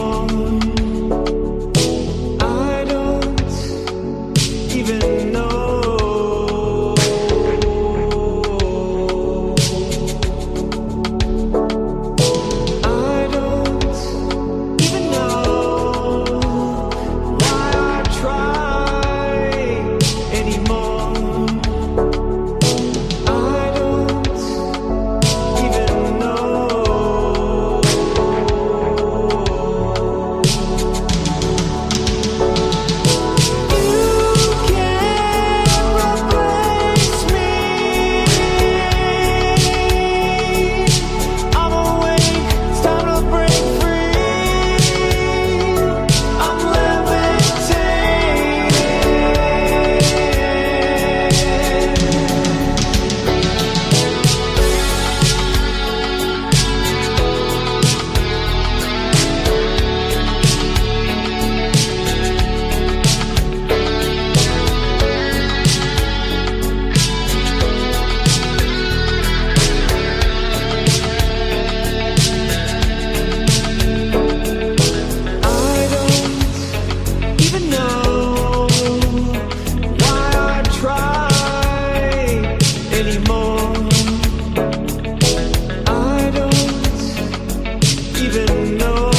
anymore. I don't even know. I don't even know why I try anymore. I don't even know. You can't replace me. I'm awake, it's time to break free. I'm levitating. I don't even know why I try anymore. I don't even know.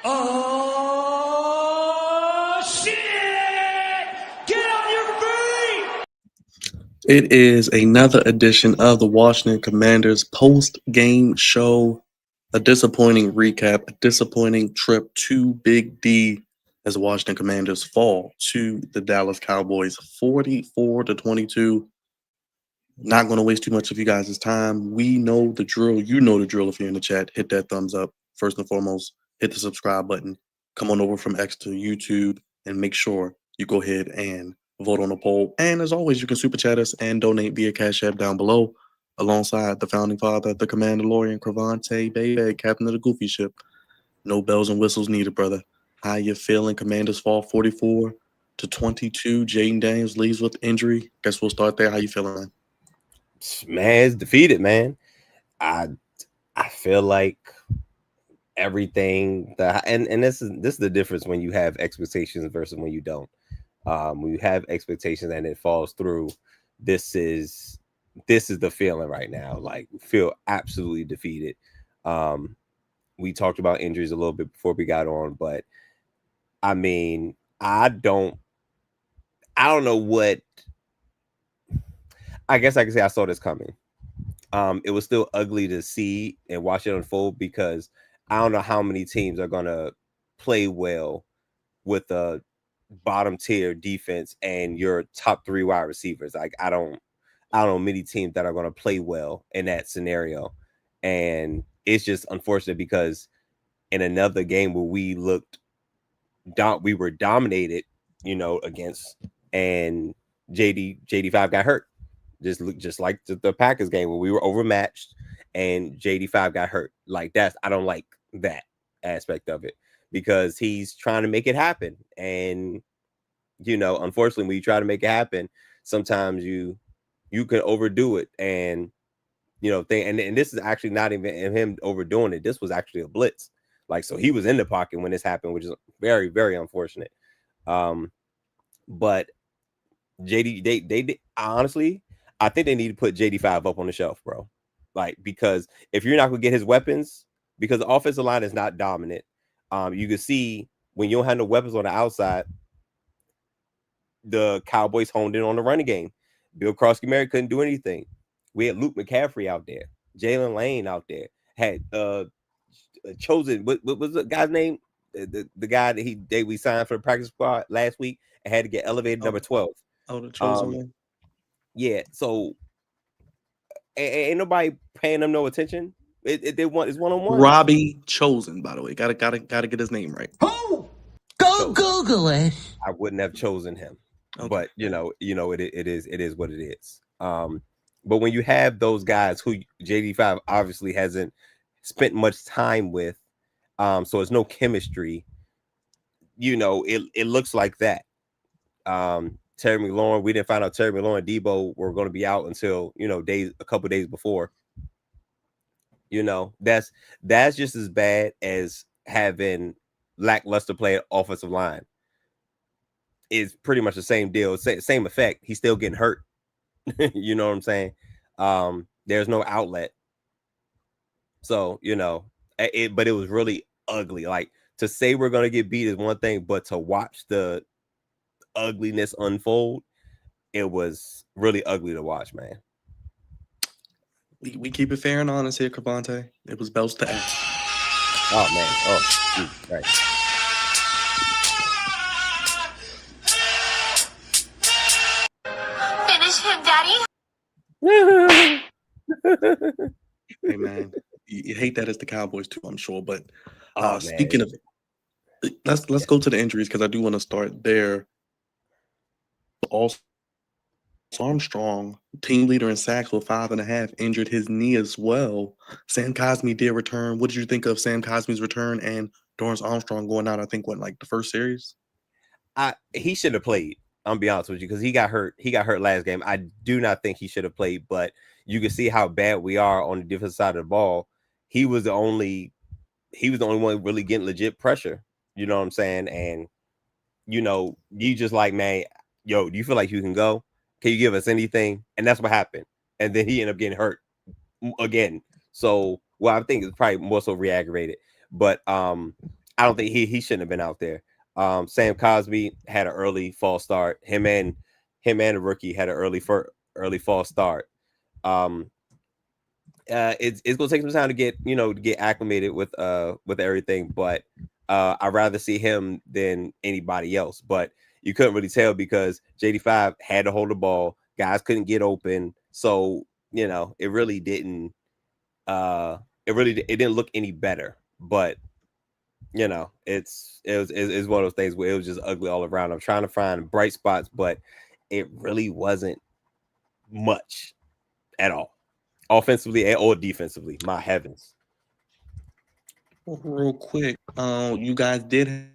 Oh shit! Get on your feet! It is another edition of the Washington Commanders post-game show. A disappointing recap, a disappointing trip to Big D as the Washington Commanders fall to the Dallas Cowboys 44-22. Not going to waste too much of you guys' time. We know the drill. You know the drill if you're in the chat. Hit that thumbs up. First and foremost, hit the subscribe button. Come on over from X to YouTube and make sure you go ahead and vote on the poll. And as always, you can super chat us and donate via Cash App down below alongside the founding father, the Commanderlorian, Crevonte, baby, captain of the Goofy ship. No bells and whistles needed, brother. How you feeling? Commanders fall 44-22. Jayden Daniels leaves with injury. Guess we'll start there. How you feeling, man? Man, it's defeated, man. I feel like everything that and this is the difference when you have expectations versus when you don't. When you have expectations and it falls through, this is the feeling right now. Like, feel absolutely defeated. We talked about injuries a little bit before we got on, but I mean, I don't know what. I guess I can say I saw this coming. It was still ugly to see and watch it unfold because I don't know how many teams are gonna play well with a bottom tier defense and your top 3 wide receivers. Like, I don't know many teams that are gonna play well in that scenario, and it's just unfortunate because in another game where we were dominated, against, and JD5 got hurt. Just like the Packers game where we were overmatched and JD5 got hurt. Like, I don't like that aspect of it because he's trying to make it happen. And, unfortunately, when you try to make it happen, sometimes you can overdo it. And, and this is actually not even him overdoing it. This was actually a blitz. Like, so he was in the pocket when this happened, which is very, very unfortunate. But JD, they honestly, I think they need to put JD5 up on the shelf, bro. Like, because if you're not going to get his weapons, because the offensive line is not dominant, you can see when you don't have no weapons on the outside, the Cowboys honed in on the running game. Bill Crosby-Mary couldn't do anything. We had Luke McCaffrey out there, Jalen Lane out there, had chosen what was the guy's name? The guy that we signed for the practice squad last week and had to get elevated number 12. Oh, the chosen one. Yeah, so ain't nobody paying them no attention. They want it's 1-on-1. Robbie Chosen, by the way. Gotta get his name right. Who? Go Google it. I wouldn't have chosen him, Okay. but it is what it is. But when you have those guys who JD5 obviously hasn't spent much time with, so it's no chemistry. It looks like that. Terry McLaurin, we didn't find out Terry McLaurin and Debo were going to be out until a couple days before. That's just as bad as having lackluster play at offensive line. It's pretty much the same deal, same effect. He's still getting hurt. You know what I'm saying? There's no outlet. So, but it was really ugly. Like, to say we're going to get beat is one thing, but to watch the ugliness unfold, it was really ugly to watch, man. We keep it fair and honest here, Crevonte. It was belts to ass. Oh, man. Oh, geez, right. Finish him, Daddy. Hey, man. You hate that as the Cowboys too, I'm sure. But Oh, speaking man. of, let's go to the injuries because I do want to start there. Also, Armstrong, team leader in sacks with 5.5, injured his knee as well. Sam Cosmi did return. What did you think of Sam Cosmi's return and Dorrance Armstrong going out? I think like the first series. He should have played. I'm be honest with you, because he got hurt. He got hurt last game. I do not think he should have played, but you can see how bad we are on the defensive side of the ball. He was the only one really getting legit pressure. You know what I'm saying? And you just like, man, yo, do you feel like you can go? Can you give us anything? And that's what happened. And then he ended up getting hurt again. So, I think it's probably more so re-aggravated. But I don't think he shouldn't have been out there. Sam Cosmi had an early false start. Him and the rookie had an early false start. It's gonna take some time to get acclimated with everything, but I'd rather see him than anybody else. But you couldn't really tell because JD5 had to hold the ball. Guys couldn't get open, so it really didn't. It didn't look any better. But it was one of those things where it was just ugly all around. I'm trying to find bright spots, but it really wasn't much at all, offensively or defensively. My heavens! Well, real quick, you guys did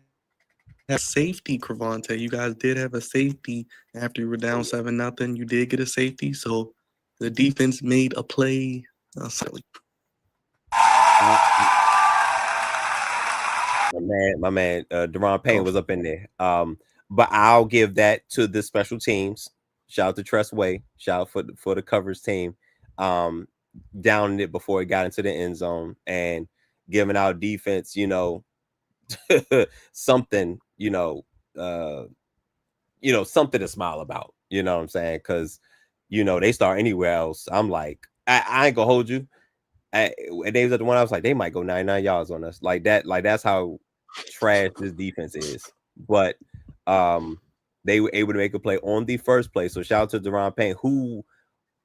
have safety, Crevonte. You guys did have a safety after you were down 7-0. You did get a safety, so the defense made a play. Silly. My man, Deron Payne was up in there. But I'll give that to the special teams. Shout out to Tress Way. Shout out for the coverage team. Downing it before it got into the end zone and giving our defense, something, something to smile about. You know what I'm saying? Because they start anywhere else. I'm like, I ain't gonna hold you. And they was at the one I was like, they might go 99 yards on us. Like that, that's how trash this defense is. But they were able to make a play on the first play. So shout out to Deron Payne, who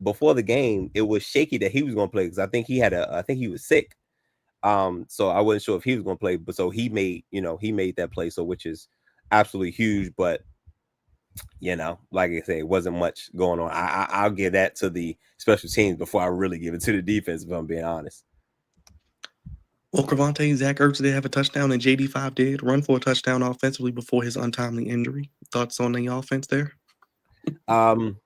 before the game it was shaky that he was going to play because I think he was sick. So I wasn't sure if he was going to play, but so he made that play, so which is absolutely huge. But like I said, it wasn't much going on. I'll give that to the special teams before I really give it to the defense, if I'm being honest. Well, Crevonte, Zach Ertz did have a touchdown, and JD5 did run for a touchdown offensively before his untimely injury. Thoughts on the offense there? Man,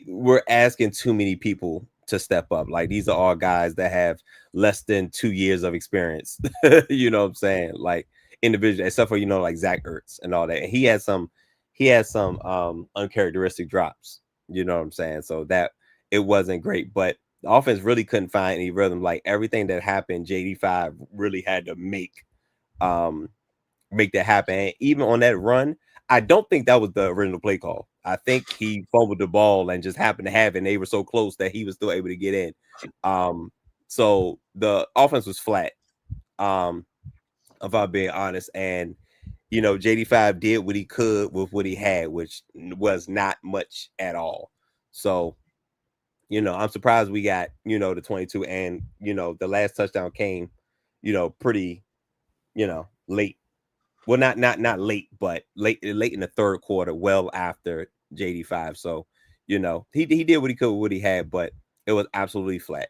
we're asking too many people to step up. Like, these are all guys that have less than 2 years of experience. You know what I'm saying? Like, individual, except for like Zach Ertz and all that. And he had some uncharacteristic drops. You know what I'm saying? So that it wasn't great, but the offense really couldn't find any rhythm. Like, everything that happened, JD5 really had to make that happen. And even on that run, I don't think that was the original play call. I think he fumbled the ball and just happened to have it. And they were so close that he was still able to get in. So the offense was flat, if I'm being honest. And, JD5 did what he could with what he had, which was not much at all. So, I'm surprised we got, the 22, and, the last touchdown came, pretty, late. Well, not late, but late in the third quarter, well after JD5. So, he did what he could with what he had, but it was absolutely flat.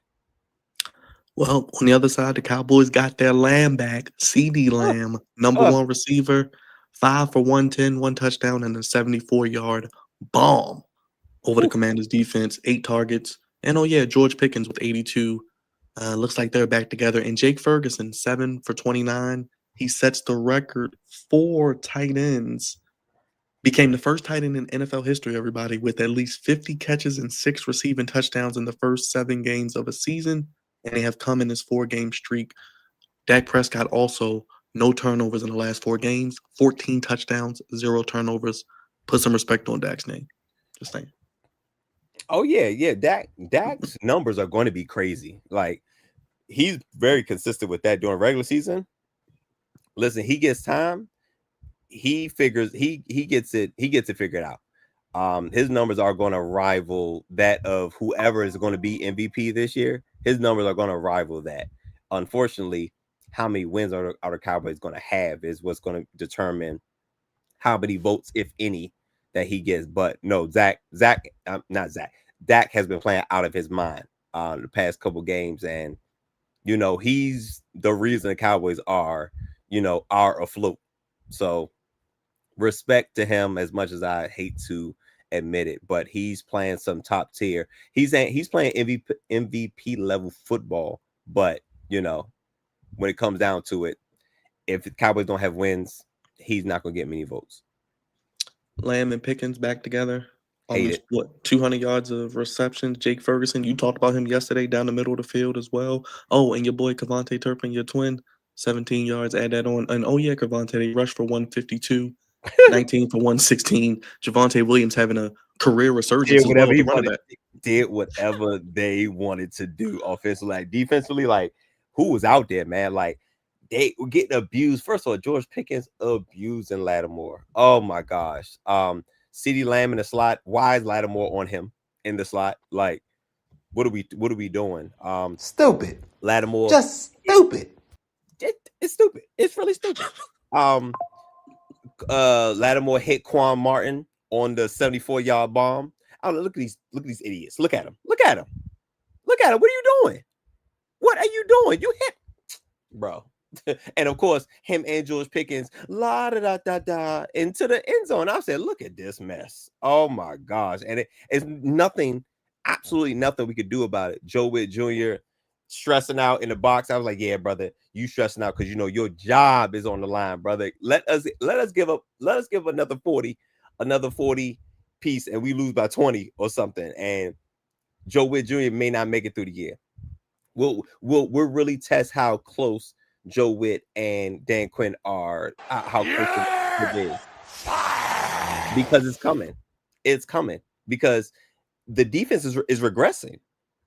Well, on the other side, the Cowboys got their Lamb back, CD Lamb, number one receiver, 5 for 110, 1 touchdown, and a 74-yard bomb over the Commanders defense, 8 targets. And oh yeah, George Pickens with 82. Looks like they're back together. And Jake Ferguson, 7 for 29. He sets the record for tight ends. Became the first tight end in NFL history, everybody, with at least 50 catches and 6 receiving touchdowns in the first 7 games of a season. And they have come in this 4-game streak. Dak Prescott also no turnovers in the last 4 games, 14 touchdowns, 0 turnovers. Put some respect on Dak's name. Just saying. Oh yeah. Dak's numbers are going to be crazy. Like, he's very consistent with that during regular season. Listen, he gets time. He figures he gets it figured out. His numbers are going to rival that of whoever is going to be MVP this year. His numbers are going to rival that. Unfortunately, how many wins are the Cowboys going to have is what's going to determine how many votes, if any, that he gets. But no, Dak has been playing out of his mind the past couple games, and he's the reason the Cowboys are afloat. So respect to him, as much as I hate to admit it, but he's playing some top tier. He's playing MVP level football, but when it comes down to it, if the Cowboys don't have wins, he's not going to get many votes. Lamb and Pickens back together. Almost 200 yards of receptions. Jake Ferguson, you talked about him yesterday down the middle of the field as well. Oh, and your boy Crevonte Turpin, your twin, 17 yards. Add that on. And oh yeah, Crevonte, they rushed for 152, 19 for 116. Javonte Williams having a career resurgence as well. Did whatever they wanted to do offensively. Like, defensively, like, who was out there, man? Like, they were getting abused. First of all, George Pickens abusing Lattimore. Oh my gosh. CeeDee Lamb in the slot. Why is Lattimore on him in the slot? Like, what are we doing? Stupid. Lattimore. Just stupid. It's stupid. It's really stupid. Lattimore hit Quan Martin on the 74-yard bomb. Oh, look at these idiots. Look at him. What are you doing? What are you doing? You hit, bro. And of course, him and George Pickens, into the end zone. I said, look at this mess. Oh my gosh. And it's absolutely nothing we could do about it. Joe Witt Jr. stressing out in the box. I was like, yeah, brother, you stressing out because your job is on the line, brother. Let us give another 40 piece, and we lose by 20 or something. And Joe Witt Jr. may not make it through the year. We'll really test how close Joe Witt and Dan Quinn are, how close it is, because it's coming because the defense is regressing.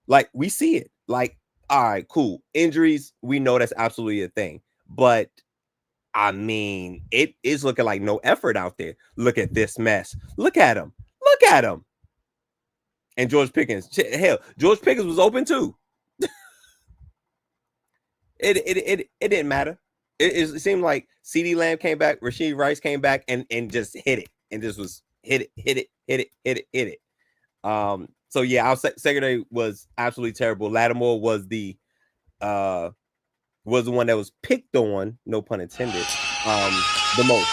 Like, we see it. Like, all right, cool. Injuries, we know that's absolutely a thing, but I mean, it is looking like no effort out there. Look at this mess. Look at him. And George Pickens, hell, George Pickens was open too. It didn't matter. It seemed like CeeDee Lamb came back, Rashee Rice came back, and just hit it, and just was hit it. So yeah, our secondary was absolutely terrible. Lattimore was the one that was picked on, no pun intended, the most.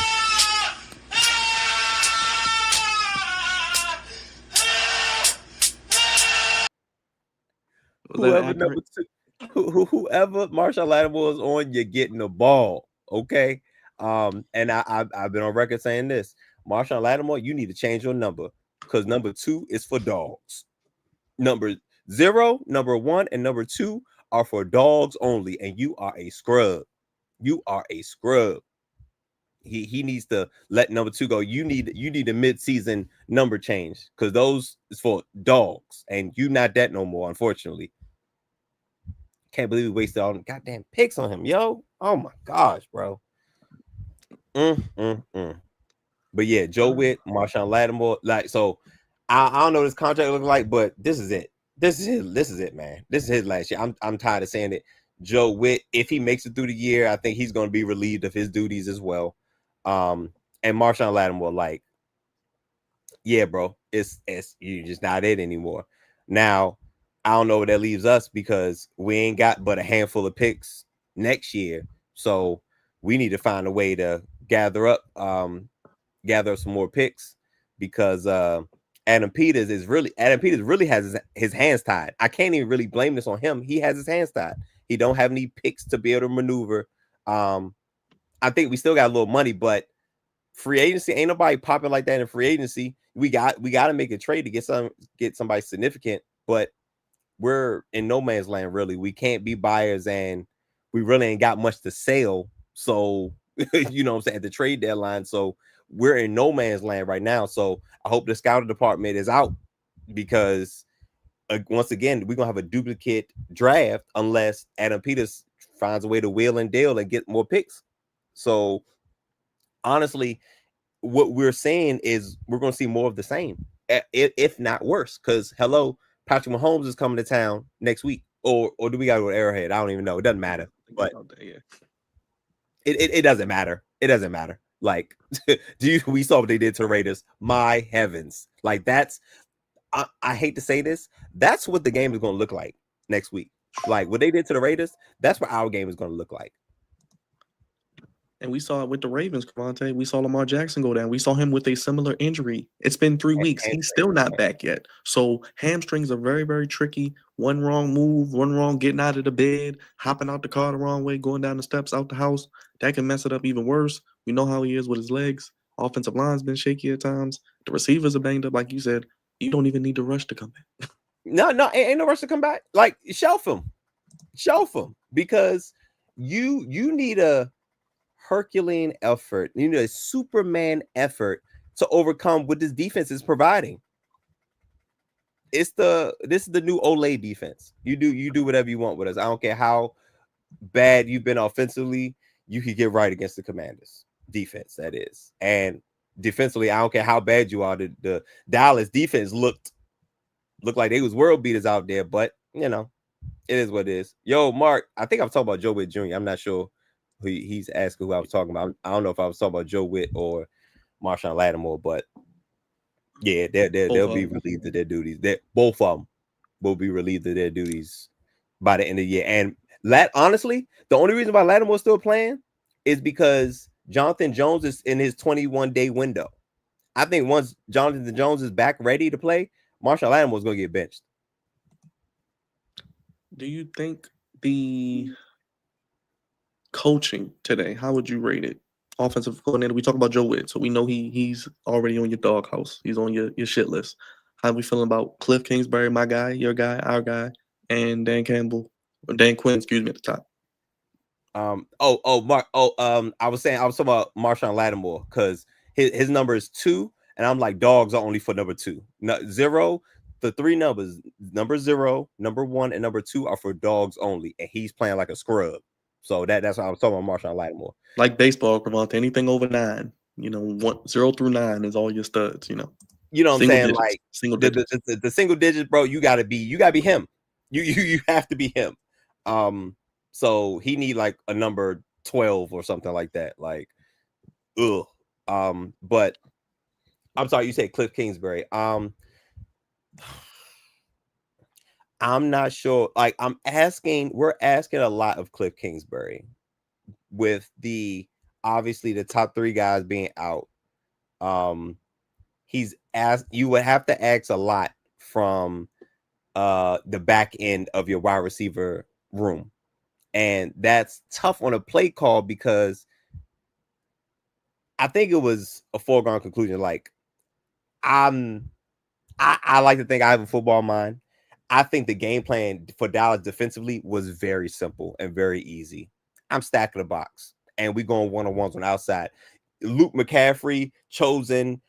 Whoever Marshawn Lattimore is on, you're getting the ball, okay? And I've been on record saying this: Marshawn Lattimore, you need to change your number, because number 2 is for dogs. Number 0, number 1, and number 2 are for dogs only, and you are a scrub. He needs to let number 2 go. You need a mid-season number change, because those is for dogs, and you not that no more, unfortunately. Can't believe we wasted all the goddamn picks on him, yo. Oh my gosh, bro. But yeah, Joe Witt, Marshawn Lattimore, like so. I don't know what his contract look like, but this is it. This is it, man. This is his last year. I'm tired of saying it. Joe Witt, if he makes it through the year, I think he's going to be relieved of his duties as well. And Marshawn Lattimore, like, yeah, bro, it's you're just not it anymore. Now, I don't know what that leaves us because we ain't got but a handful of picks next year, so we need to find a way to gather up some more picks because Adam Peters really has his hands tied. I can't even really blame this on him. He has his hands tied. He don't have any picks to be able to maneuver. I think we still got a little money, but free agency ain't nobody popping like that in free agency. We got to make a trade to get somebody significant, but we're in no man's land really. We can't be buyers and we really ain't got much to sell. So you know what I'm saying, at the trade deadline. So we're in no man's land right now. So I hope the scouting department is out because once again, we're gonna have a duplicate draft unless Adam Peters finds a way to wheel and deal and get more picks. So honestly, what we're saying is we're going to see more of the same, if not worse. Because hello, Patrick Mahomes is coming to town next week, or do we got to go to Arrowhead? I don't even know. It doesn't matter. But it doesn't matter. It doesn't matter. Like, we saw what they did to the Raiders. My heavens, like that's. I hate to say this. That's what the game is going to look like next week. Like what they did to the Raiders. That's what our game is going to look like. And we saw it with the Ravens, Crevonte. We saw Lamar Jackson go down. We saw him with a similar injury. It's been 3 weeks. He's still not back yet. So hamstrings are very, very tricky. One wrong move, one wrong getting out of the bed, hopping out the car the wrong way, going down the steps out the house. That can mess it up even worse. We know how he is with his legs. Offensive line's been shaky at times. The receivers are banged up, like you said. You don't even need to rush to come back. No, ain't no rush to come back. Like shelf him because you need a Herculean effort. You need a Superman effort to overcome what this defense is providing. This is the new Olay defense. You do whatever you want with us. I don't care how bad you've been offensively. You can get right against the Commanders defense. That is, and defensively, I don't care how bad you are. The Dallas defense looked like they was world beaters out there, but you know, it is what it is. Yo, Mark, I think I'm talking about Joe Witt Jr. I'm not sure who he's asking who I was talking about. I don't know if I was talking about Joe Witt or Marshawn Lattimore, but yeah, they'll be relieved of their duties. Both of them will be relieved of their duties by the end of the year. And honestly, the only reason why Lattimore's still playing is because Jonathan Jones is in his 21-day window. I think once Jonathan Jones is back ready to play, Marshawn Lattimore is going to get benched. Do you think the coaching today, how would you rate it? Offensive coordinator, we talk about Joe Witt, so we know he's already on your doghouse. He's on your shit list. How are we feeling about Cliff Kingsbury, my guy, your guy, our guy, and Dan Quinn, at the top? Mark. I was talking about Marshawn Lattimore because his number is 2, and I'm like, dogs are only for number 2. No, 0. The 3 numbers, number 0, number 1, and number 2 are for dogs only, and he's playing like a scrub. So that's why I was talking about Marshawn Lattimore. Like baseball, Crevonte, anything over 9, 0 through 9 is all your studs. You know what I'm saying? Digits, like single digits. The single digits, bro. You gotta be him. You have to be him. So he need like a number 12 or something like that. Like, ugh. But I'm sorry, you said Cliff Kingsbury. I'm not sure. Like, we're asking a lot of Cliff Kingsbury with obviously the top 3 guys being out. You would have to ask a lot from the back end of your wide receiver room. And that's tough on a play call because I think it was a foregone conclusion. Like, I like to think I have a football mind. I think the game plan for Dallas defensively was very simple and very easy. I'm stacking the box, and we going one-on-ones on the outside. Luke McCaffrey, Chosen,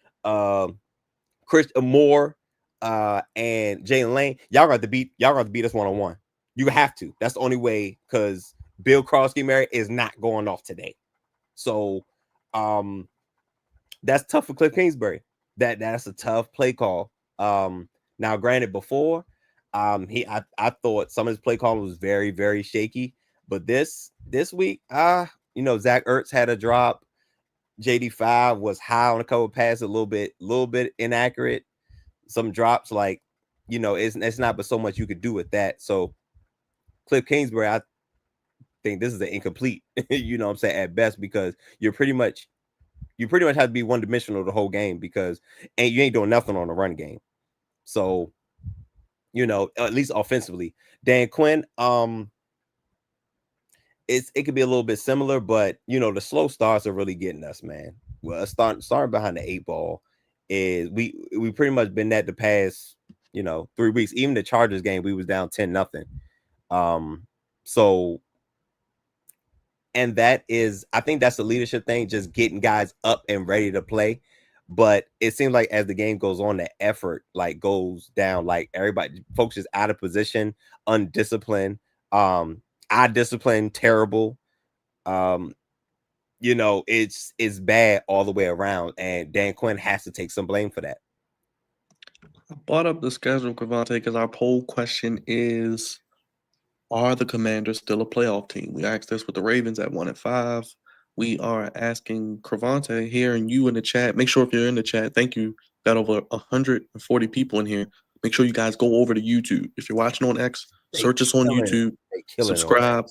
Chris Moore, and Jayden Lane. Y'all got to beat us one-on-one. You have to. That's the only way because Bill Crosby Mary is not going off today. So That's tough for Cliff Kingsbury. That's a tough play call. Now, granted, before I thought some of his play calling was very, very shaky, but this week, Zach Ertz had a drop. JD5 was high on a couple passes, a little bit inaccurate. Some drops, like, it's not but so much you could do with that. So Cliff Kingsbury, I think this is an incomplete, what I'm saying, at best, because you pretty much have to be one dimensional the whole game, because you ain't doing nothing on the run game. So, at least offensively, Dan Quinn, it could be a little bit similar, but the slow starts are really getting us, man. Well, starting behind the 8 ball is we pretty much been that the past 3 weeks. Even the Chargers game, we was down 10-0. So, and that is, I think that's the leadership thing, just getting guys up and ready to play. But it seems like as the game goes on, the effort like goes down. Like folks is out of position, undisciplined, eye discipline, terrible. It's bad all the way around, and Dan Quinn has to take some blame for that. I brought up the schedule, Crevonte, because our poll question is, are the Commanders still a playoff team? We asked this with the Ravens at 1-5. We are asking Crevonte here, and you in the chat. Make sure if you're in the chat, thank you. Got over 140 people in here. Make sure you guys go over to YouTube. If you're watching on X, search us on YouTube. Subscribe.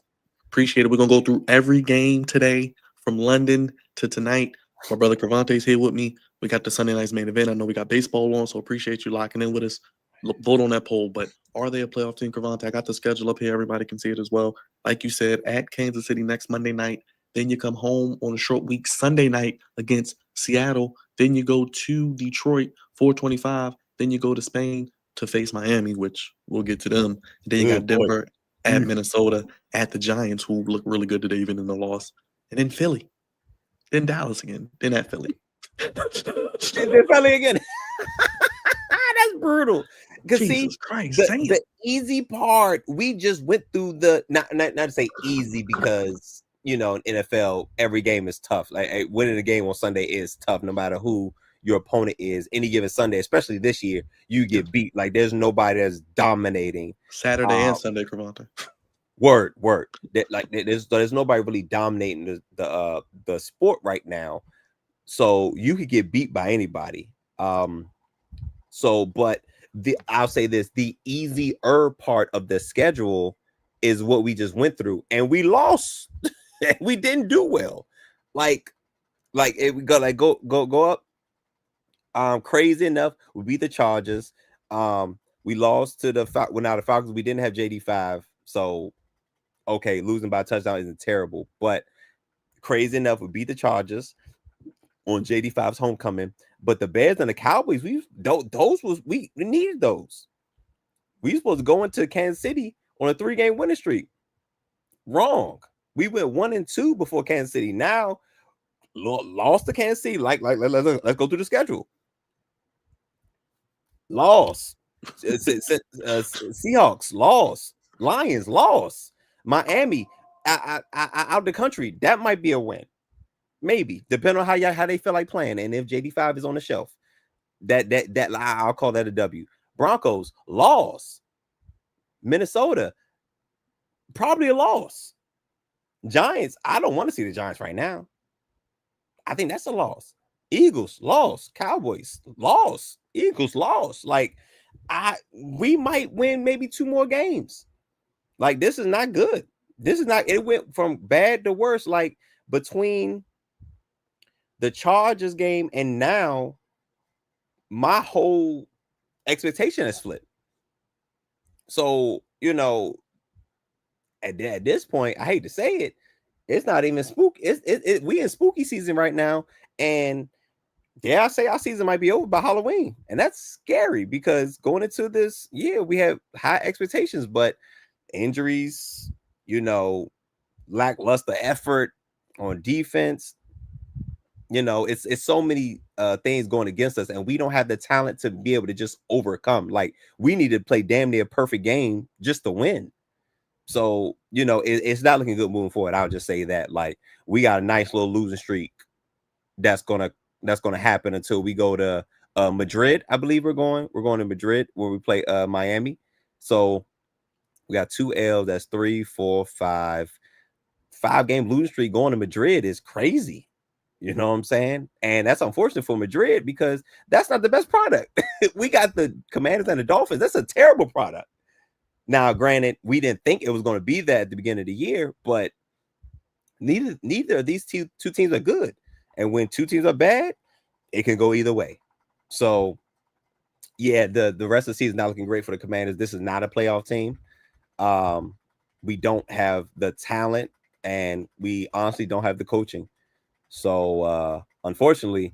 Appreciate it. We're going to go through every game today from London to tonight. My brother Crevonte's here with me. We got the Sunday night's main event. I know we got baseball on, so appreciate you locking in with us. Vote on that poll. But are they a playoff team, Crevonte? I got the schedule up here. Everybody can see it as well. Like you said, at Kansas City next Monday night. Then you come home on a short week Sunday night against Seattle. Then you go to Detroit, 4:25. Then you go to Spain to face Miami, which we'll get to them. Then you got Denver at Minnesota, at the Giants, who look really good today, even in the loss. And then Philly. Then Dallas again. Then at Philly. And then Philly again. That's brutal. Because Jesus Christ, the easy part, we just went through the not to say easy, because in NFL every game is tough. Like winning a game on Sunday is tough, no matter who your opponent is. Any given Sunday, especially this year, you get beat. Like there's nobody that's dominating Saturday and Sunday, Crevonte. Word. There's nobody really dominating the sport right now. So you could get beat by anybody. But I'll say this: the easier part of the schedule is what we just went through, and we lost. We didn't do well. Like if we go up. Crazy enough, we beat the Chargers. We lost to the Falcons. We didn't have JD5, so okay, losing by a touchdown isn't terrible. But crazy enough, we beat the Chargers on JD5's homecoming. But the Bears and the Cowboys, we needed those. We were supposed to go into Kansas City on a 3-game winning streak. Wrong. We went 1-2 before Kansas City. Now lost to Kansas City. Let's go through the schedule. Lost. Seahawks lost. Lions lost. Miami out the country. That might be a win. Maybe, depending on how they feel like playing, and if JD5 is on the shelf, that I'll call that a W. Broncos lost. Minnesota probably a loss. Giants, I don't want to see the Giants right now. I think that's a loss. Eagles lost. Cowboys lost. Eagles lost. Like we might win maybe 2 more games. Like this is not good. This is not. It went from bad to worse. Like between the Chargers game and now, my whole expectation is flipped. So, at this point, I hate to say it, it's not even spooky. We in spooky season right now. And I say our season might be over by Halloween. And that's scary, because going into this year, we have high expectations, but injuries, lackluster effort on defense. It's so many things going against us, and we don't have the talent to be able to just overcome. Like we need to play damn near perfect game just to win. So, it's not looking good moving forward. I'll just say that. Like we got a nice little losing streak that's gonna happen until we go to Madrid. I believe we're going to Madrid where we play Miami. So we got 2 L's. That's 3, 4, 5 game losing streak. Going to Madrid is crazy. You know what I'm saying? And that's unfortunate for Madrid because that's not the best product. We got the Commanders and the Dolphins. That's a terrible product. Now, granted, we didn't think it was going to be that at the beginning of the year, but neither of these two teams are good. And when two teams are bad, it can go either way. So, yeah, the rest of the season not looking great for the Commanders. This is not a playoff team. We don't have the talent, and we honestly don't have the coaching. So, unfortunately,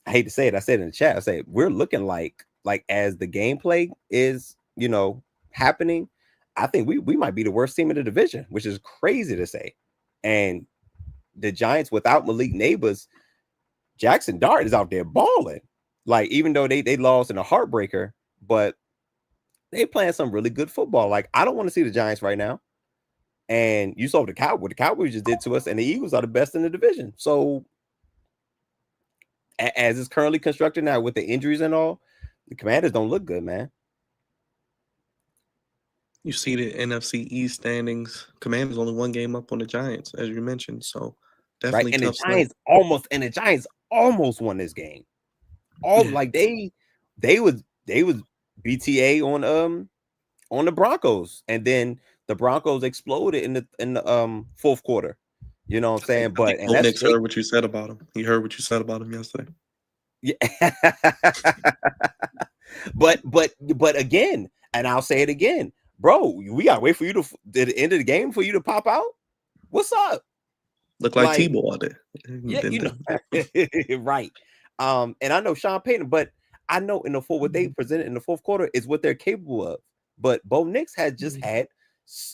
I hate to say it. I said in the chat, I say we're looking like as the gameplay is, happening. I think we might be the worst team in the division, which is crazy to say. And the Giants without Malik Neighbors, Jackson Dart is out there balling. Like, even though they lost in a heartbreaker, but they playing some really good football. Like, I don't want to see the Giants right now. And you saw what the Cowboys just did to us, and the Eagles are the best in the division. So, as it's currently constructed now with the injuries and all, the Commanders don't look good, man. You see the NFC East standings. Commanders only 1 game up on the Giants, as you mentioned. So definitely Right, and tough the Giants almost won this game. Like they was BTA on the Broncos, and then the Broncos exploded in the fourth quarter. You know what I'm saying? But and Nick heard what you said about him. He heard what you said about him yesterday. Yeah. but again, and I'll say it again, bro. We gotta wait for you to the end of the game for you to pop out. What's up? Look like T-Ball out there. Yeah, right. And I know Sean Payton, but I know what they presented in the fourth quarter is what they're capable of. But Bo Nix had just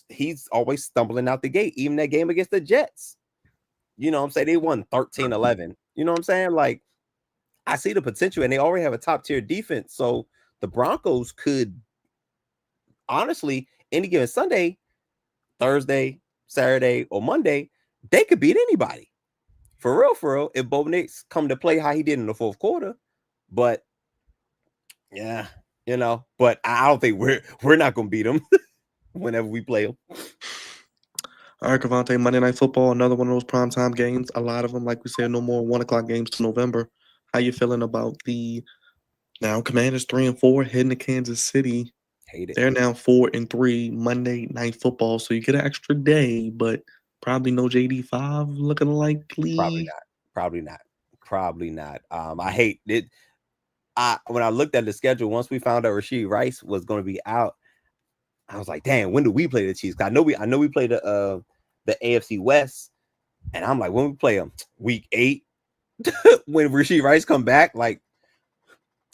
he's always stumbling out the gate, even that game against the Jets. You know what I'm saying? They won 13-11. You know what I'm saying? Like, I see the potential, and they already have a top tier defense. So the Broncos could honestly, any given Sunday, Thursday, Saturday, or Monday, they could beat anybody. For real, if Bo Nix come to play how he did in the fourth quarter. But yeah, but I don't think we're not gonna beat them whenever we play them. All right, Crevonte, Monday Night Football, another one of those primetime games. A lot of them, like we said, no more 1 o'clock games to November. How you feeling about the now Commanders 3-4 heading to Kansas City? Hate it. They're now 4-3 Monday Night Football, so you get an extra day, but probably no JD5 looking likely. Probably not. I hate it. When I looked at the schedule, once we found out Rashee Rice was going to be out, I was like, "Damn, when do we play the Chiefs?" I know we play the AFC West, and I'm like, when we play them, week 8, when Rashee Rice come back, like,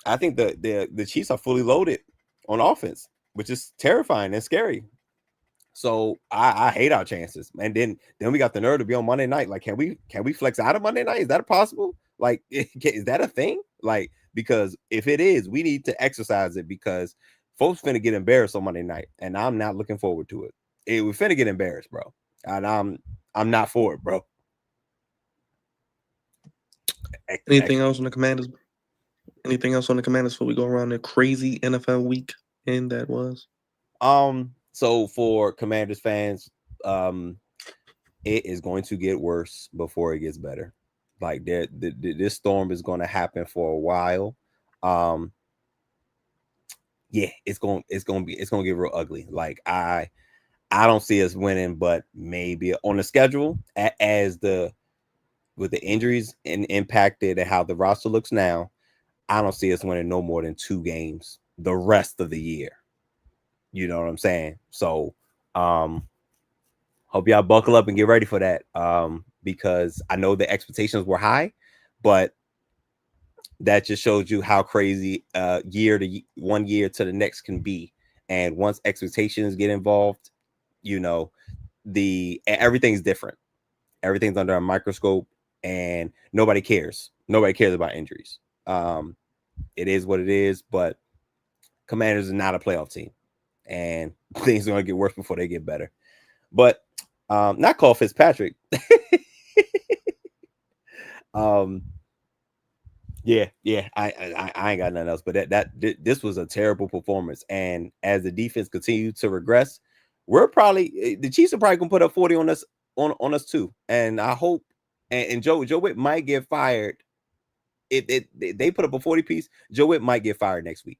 I think the Chiefs are fully loaded on offense, which is terrifying and scary. So I hate our chances. And then we got the nerve to be on Monday night. Like, can we flex out of Monday night? Is that possible? Like, is that a thing? Like, because if it is, we need to exercise it, because folks finna get embarrassed on Monday night, and I'm not looking forward to it. We're finna get embarrassed, bro. And I'm not for it, bro. Anything else on the Commanders? Anything else on the Commanders before we go around the crazy NFL weekend that was? So for Commanders fans, it is going to get worse before it gets better. Like, this storm is going to happen for a while. Yeah, it's going to get real ugly. Like, I don't see us winning, but maybe on the schedule with the injuries and impacted and how the roster looks now, I don't see us winning no more than 2 games the rest of the year. You know what I'm saying? So, hope y'all buckle up and get ready for that. Because I know the expectations were high, but that just shows you how crazy 1 year to the next can be. And once expectations get involved, everything's different. Everything's under a microscope, and nobody cares. Nobody cares about injuries. It is what it is, but Commanders is not a playoff team, and things are going to get worse before they get better. But not call Fitzpatrick. Yeah, yeah. I ain't got nothing else. But this was a terrible performance. And as the defense continued to regress, we're probably the Chiefs are probably gonna put up 40 on us on us too. And I hope and Joe Witt might get fired. They put up a 40 piece. Joe Witt might get fired next week.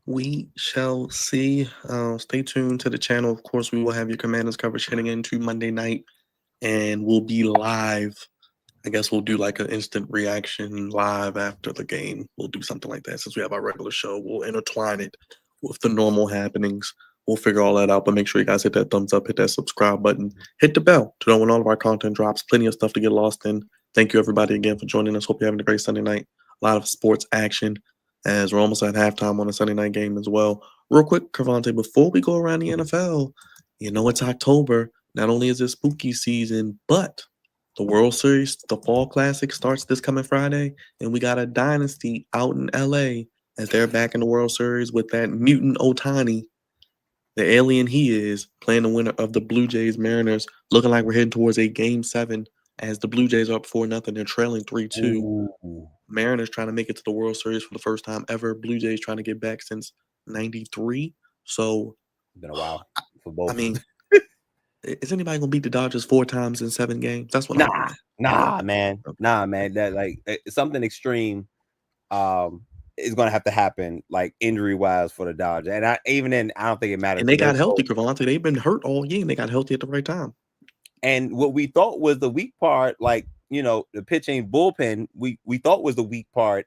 We shall see. Stay tuned to the channel. Of course, we will have your Commanders coverage heading into Monday night, and we'll be live. I guess we'll do like an instant reaction live after the game. We'll do something like that since we have our regular show. We'll intertwine it with the normal happenings. We'll figure all that out, but make sure you guys hit that thumbs up, hit that subscribe button, hit the bell to know when all of our content drops. Plenty of stuff to get lost in. Thank you, everybody, again for joining us. Hope you're having a great Sunday night. A lot of sports action as we're almost at halftime on a Sunday night game as well. Real quick, Crevonte, before we go around the NFL, you know it's October. Not only is it spooky season, but the World Series, the Fall Classic starts this coming Friday, and we got a dynasty out in LA as they're back in the World Series with that mutant Otani, the alien he is, playing the winner of the Blue Jays Mariners. Looking like we're heading towards a Game 7 as the Blue Jays are up 4-0. They're trailing 3-2. Ooh. Mariners trying to make it to the World Series for the first time ever. Blue Jays trying to get back since '93. So, Been a while for both. I mean, is anybody gonna beat the Dodgers 4 times in 7 games? That's what I'm. Nah, man. That like something extreme is gonna have to happen, like injury wise for the Dodgers. And I don't think it matters. And they got healthy, Crevonte. They've been hurt all year, and they got healthy at the right time. And what we thought was the weak part, like the pitching bullpen, we thought was the weak part.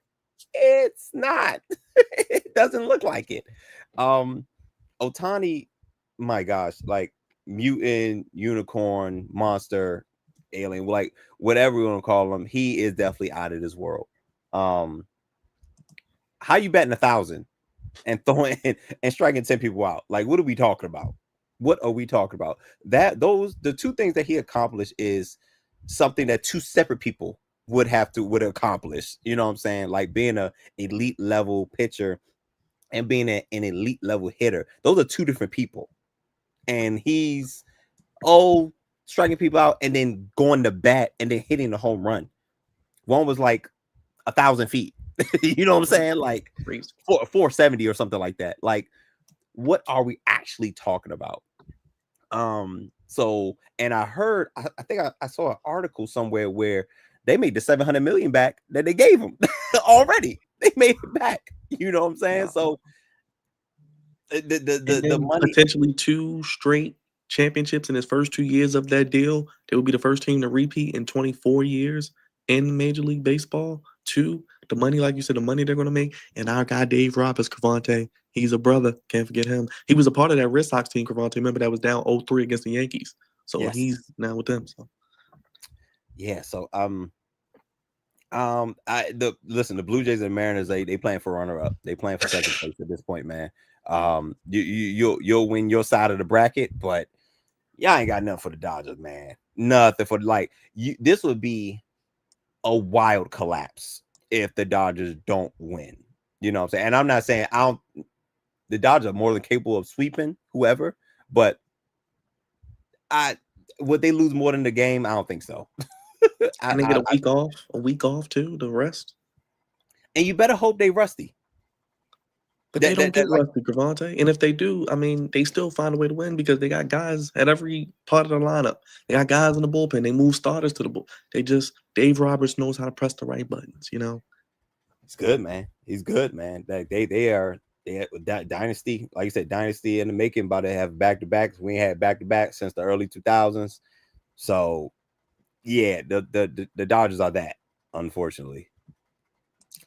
It's not. It doesn't look like it. Otani, my gosh, like mutant, unicorn, monster, alien, like whatever we want to call him, he is definitely out of this world. How you betting 1,000 and throwing and striking 10 people out? Like, what are we talking about? What are we talking about? The two things that he accomplished is something that 2 separate people would accomplish. You know what I'm saying? Like being a elite level pitcher and being an elite level hitter. Those are 2 different people. And he's striking people out and then going to bat and then hitting the home run. One was like 1,000 feet. You know what I'm saying? Like 470 or something like that. Like, what are we actually talking about? So, and I heard, I think I saw an article somewhere where they made the 700 million back that they gave him already. They made it back. You know what I'm saying? So the money, potentially 2 straight championships in his first 2 years of that deal. They would be the first team to repeat in 24 years in Major League Baseball. 2, the money, like you said, the money they're going to make. And our guy Dave Roberts, Crevonte, he's a brother. Can't forget him. He was a part of that Red Sox team, Crevonte. Remember that was down 0-3 against the Yankees. So yes. He's now with them. So yeah. So the Blue Jays and Mariners, they playing for runner up. They playing for second place at this point, man. You'll win your side of the bracket, but y'all ain't got nothing for the Dodgers, man. Nothing for this would be a wild collapse if the Dodgers don't win. You know what I'm saying? And I'm not saying the Dodgers are more than capable of sweeping whoever, but would they lose more than the game? I don't think so. and they get a week off too, the rest. And you better hope they rusty. But they don't get rusty, Crevonte. And if they do, I mean, they still find a way to win because they got guys at every part of the lineup. They got guys in the bullpen. They move starters to the bullpen. Dave Roberts knows how to press the right buttons, He's good, man. He's good, man. Like they are dynasty, like you said, dynasty in the making, about to have back-to-backs. We ain't had back-to-back since the early 2000s. So yeah, the Dodgers are that, unfortunately.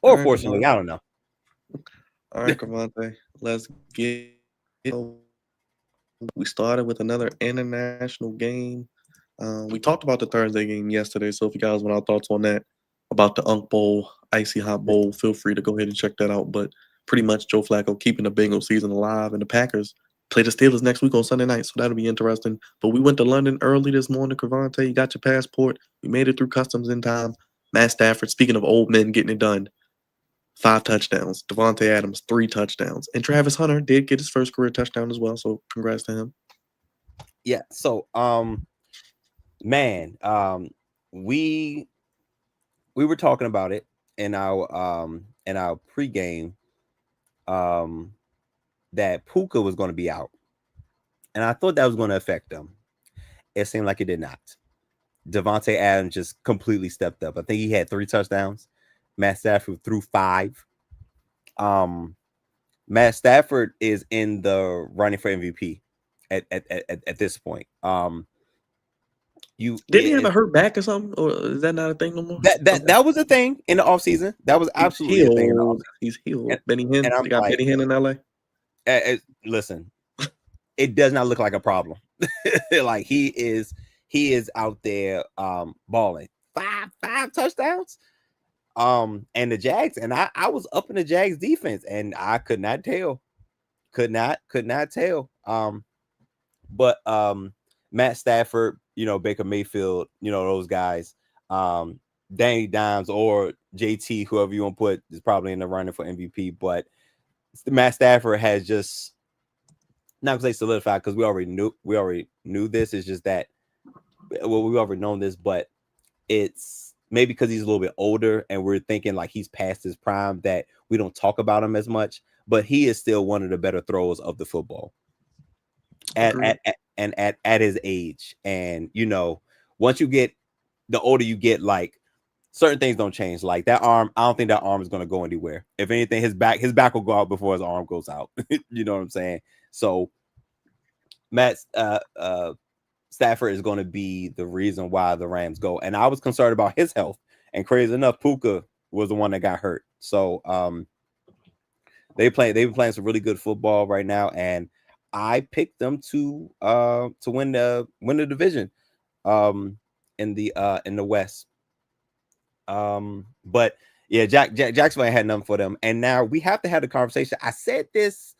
Or fortunately, I don't know. All right, Crevonte, let's get it. We started with another international game. We talked about the Thursday game yesterday, so if you guys want our thoughts on that, about the Unk Bowl, Icy Hot Bowl, feel free to go ahead and check that out. But pretty much Joe Flacco keeping the Bengals season alive, and the Packers play the Steelers next week on Sunday night, so that'll be interesting. But we went to London early this morning, Crevonte. You got your passport. We made it through customs in time. Matt Stafford, speaking of old men getting it done, 5 touchdowns. Devontae Adams, 3 touchdowns. And Travis Hunter did get his first career touchdown as well, so congrats to him. Yeah, so we we were talking about it in our pregame that Puka was going to be out, and I thought that was going to affect them. It seemed like it did not. Devontae Adams just completely stepped up. I think he had 3 touchdowns. Matt Stafford threw 5. Matt Stafford is in the running for MVP at this point. Didn't he have a hurt back or something? Or is that not a thing no more? That was a thing in the offseason. That was absolutely a thing in the offseason. He's healed. And- Benny Hinn. and I'm They got like- Benny Hinn in LA. Listen, it does not look like a problem. Like he is out there balling. 5 touchdowns. And the Jags, and I was up in the Jags defense, and I could not tell. Could not tell. But Matt Stafford, Baker Mayfield, those guys, Danny Dimes or JT, whoever you want to put, is probably in the running for MVP. But Matt Stafford has just not gonna say solidified, because we already knew this. It's just that, well, we've already known this, but it's maybe because he's a little bit older and we're thinking like he's past his prime that we don't talk about him as much. But he is still one of the better throwers of the football at his age. And once you get the older you get, like certain things don't change. Like that arm, I don't think that arm is going to go anywhere. If anything, his back will go out before his arm goes out. You know what I'm saying? So Matt Stafford is going to be the reason why the Rams go. And I was concerned about his health. And crazy enough, Puka was the one that got hurt. So they've been playing some really good football right now, and I picked them to win the division in the West. But yeah, Jacksonville had nothing for them, and now we have to have the conversation. I said this.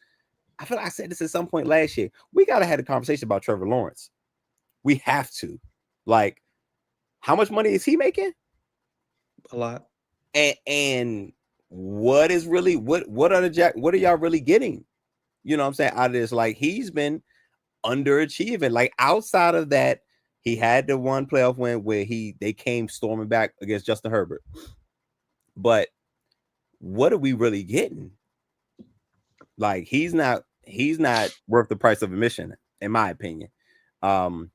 I feel like I said this at some point last year. We got to have a conversation about Trevor Lawrence. We have to. Like, how much money is he making? A lot. And what is really what are y'all really getting? You know what I'm saying? Out of this, like, he's been underachieving. Like, outside of that, he had the one playoff win where they came storming back against Justin Herbert. But what are we really getting? Like, he's not worth the price of admission, in my opinion. But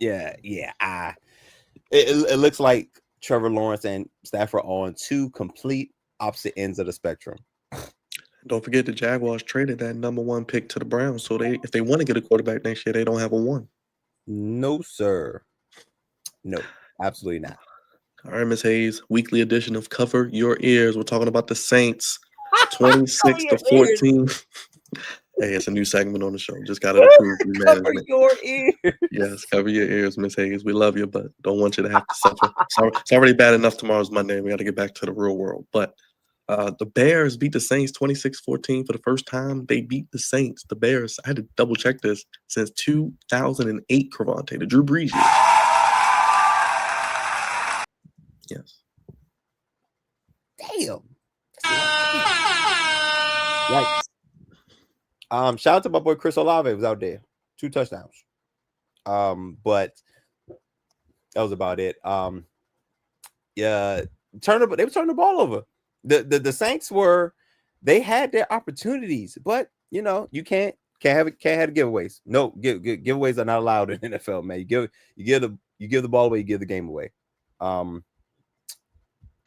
yeah, it looks like Trevor Lawrence and Stafford are on 2 complete opposite ends of the spectrum. Don't forget the Jaguars traded that number 1 pick to the Browns. So if they want to get a quarterback next year, they don't have a 1. No, sir. No, absolutely not. All right, Miss Hayes, weekly edition of Cover Your Ears. We're talking about the Saints, 26-14. Hey, it's a new segment on the show. Just got to approve you, Cover management. your ears. Yes, cover your ears, Miss Hayes. We love you, but don't want you to have to suffer. It's already bad enough tomorrow's Monday. We got to get back to the real world. But the Bears beat the Saints 26-14 for the first time. They beat the Saints. The Bears, I had to double check this, since 2008, Crevonte, the Drew Brees year. Yes. Damn. Yikes. Shout out to my boy Chris Olave, was out there. 2 touchdowns. But that was about it. Yeah, they were turning the ball over. The Saints they had their opportunities, but you can't have giveaways. No, giveaways are not allowed in the NFL, man. You give the ball away, you give the game away. Because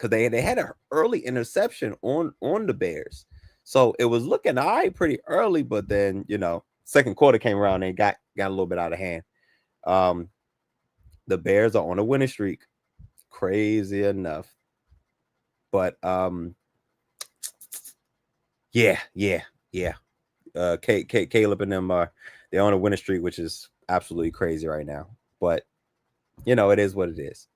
they had an early interception on the Bears. So it was looking all right pretty early, but then, second quarter came around and got a little bit out of hand. The Bears are on a winning streak. Crazy enough. But yeah. Caleb and them they're on a winning streak, which is absolutely crazy right now. But it is what it is.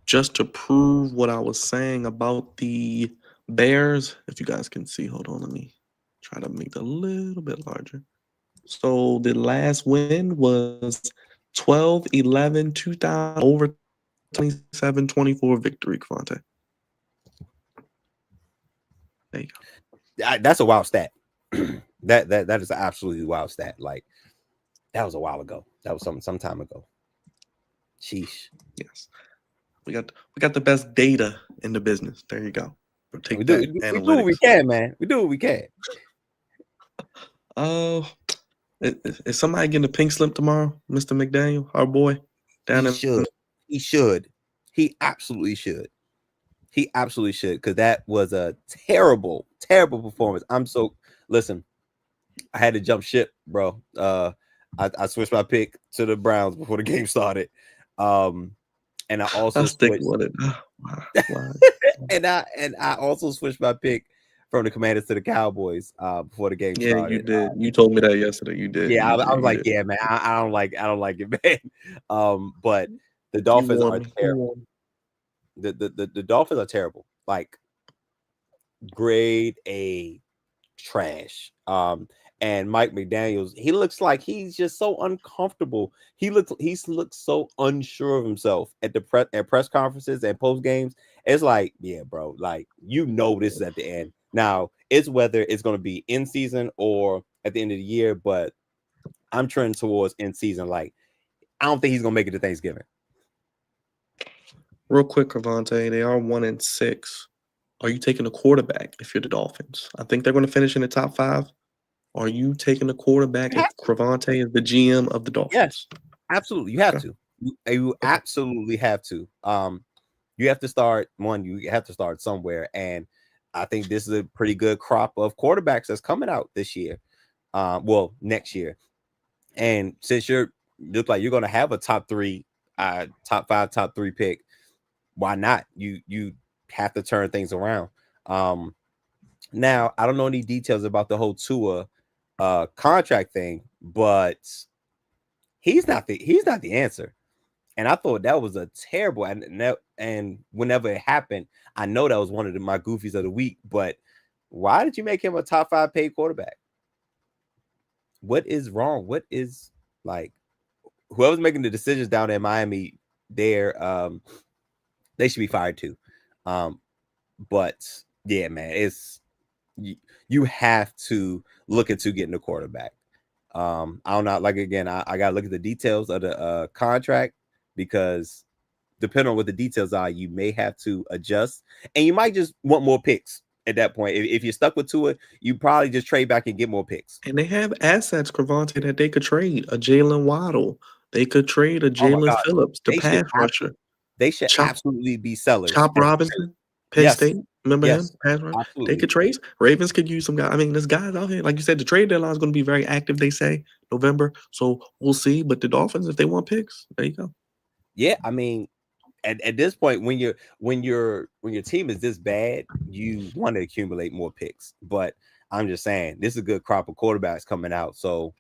Just to prove what I was saying about the Bears, if you guys can see, hold on, let me try to make it a little bit larger. So the last win was 12-11, 2000 over 27-24 victory, Crevonte. There you go. That's a wild stat. that is an absolutely wild stat. Like, That was a while ago. That was some time ago. Sheesh. Yes. We got the best data in the business. There you go. Take We do what we analytics. can, man. We do what we can. Oh, is somebody getting a pink slip tomorrow, Mr. McDaniel, our boy? He should. He absolutely should. He absolutely should, because that was a terrible, terrible performance. Listen, I had to jump ship, bro. I switched my pick to the Browns before the game started. And I also stick with it. Why? and I also switched my pick from the Commanders to the Cowboys before the game started. You did. You told me that yesterday. You did. Yeah, I was like, yeah, man, I don't like it, man. But the Dolphins are terrible. The Dolphins are terrible. Like grade A trash. And Mike McDaniels, he looks like he's just so uncomfortable. He looks so unsure of himself at press conferences and post games. It's like, yeah, bro, like this is at the end. Now, it's whether it's going to be in season or at the end of the year, but I'm trending towards in season. Like, I don't think he's going to make it to Thanksgiving. Real quick, Crevonte, they are 1-6. Are you taking a quarterback if you're the Dolphins? I think they're going to finish in the top 5. Are you taking a quarterback if Crevonte is the GM of the Dolphins? Yes, absolutely. You have to. You absolutely have to. You have to start You have to start somewhere, and I think this is a pretty good crop of quarterbacks that's coming out this year. Next year. And since look like you're going to have a top 5, top 3 pick, why not? You have to turn things around. Now I don't know any details about the whole Tua contract thing, but he's not the answer. And I thought that was a terrible, and whenever it happened, I know that was one of my goofies of the week. But why did you make him a top 5 paid quarterback? What is wrong? What is, like, whoever's making the decisions down in Miami, they should be fired too. But yeah, man, it's you have to look into getting a quarterback. I don't know. Like, again, I gotta look at the details of the contract, because depending on what the details are, you may have to adjust, and you might just want more picks at that point. If you're stuck with Tua, you probably just trade back and get more picks. And they have assets, Crevonte, that they could trade. A Jalen Waddle. They could trade a Jalen Phillips, the pass rusher. They should absolutely be sellers. Chop Robinson, Penn State. Remember him? Pass rusher. Absolutely. They could trade. Ravens could use some guys. I mean, there's guys out here. Like you said, the trade deadline is going to be very active, they say, November. So we'll see. But the Dolphins, if they want picks, there you go. Yeah, I mean, at this point, when your team is this bad, you want to accumulate more picks. But I'm just saying, this is a good crop of quarterbacks coming out. So,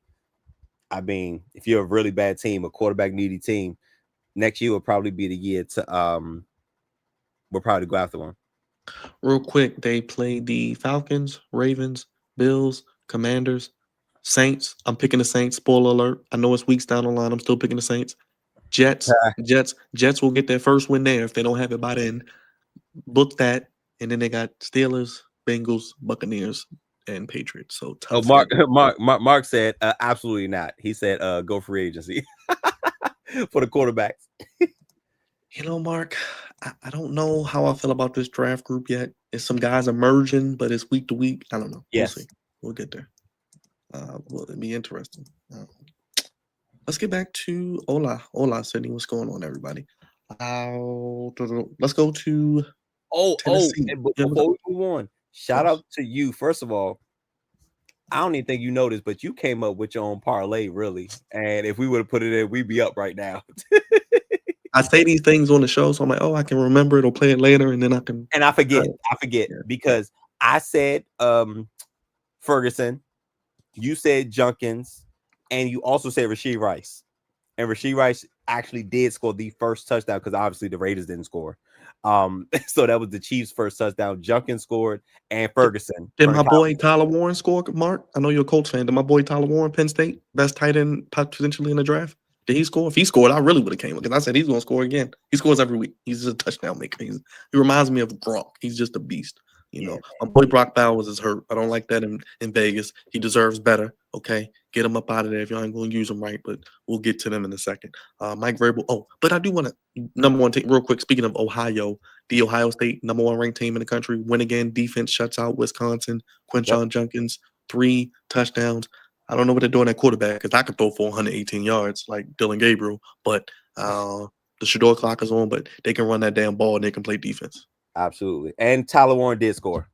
I mean, if you're a really bad team, a quarterback needy team, next year will probably be the year to we'll probably go after one. Real quick, they played the Falcons, Ravens, Bills, Commanders, Saints. I'm picking the Saints. Spoiler alert. I know it's weeks down the line. I'm still picking the Saints. Jets will get their first win there if they don't have it by then. Book that. And then they got Steelers, Bengals, Buccaneers, and Patriots. So tough. Mark said absolutely not. He said go free agency for the quarterbacks. You know, Mark, I don't know how I feel about this draft group yet. It's some guys emerging, but it's week to week. I don't know. Yes. We'll see. We'll get there. It'll be interesting. Let's get back to Hola, Sydney. What's going on, everybody? Let's go to Tennessee. And before we move on, shout out to you. First of all, I don't even think you know this, but you came up with your own parlay, really. And if we would have put it in, we'd be up right now. I say these things on the show, so I'm like, I can remember it or play it later, and then I can. And I forget because I said Ferguson, you said Junkins, and you also said Rashee Rice. And Rashee Rice actually did score the first touchdown, because obviously the Raiders didn't score. So that was the Chiefs' first touchdown. Junkins scored, and Ferguson. Did my boy Tyler Warren score, Mark? I know you're a Colts fan. Did my boy Tyler Warren, Penn State, best tight end potentially in the draft? Did he score? If he scored, I really would have came, because I said he's going to score again. He scores every week. He's just a touchdown maker. He reminds me of Gronk. He's just a beast. You Yeah, know, my boy Brock Bowers is hurt. I don't like that in Vegas. He deserves better. Okay, get him up out of there if y'all ain't going to use him right. But we'll get to them in a second. Mike Vrabel. Oh, but I do want to number one take real quick. Speaking of Ohio, the Ohio State number one ranked team in the country win again. Defense shuts out Wisconsin. Yep. Quinshon Judkins 3 touchdowns. I don't know what they're doing at quarterback because I could throw for 118 yards like Dylan Gabriel, but the Shador clock is on. But they can run that damn ball and they can play defense. Absolutely. And Tyler Warren did score.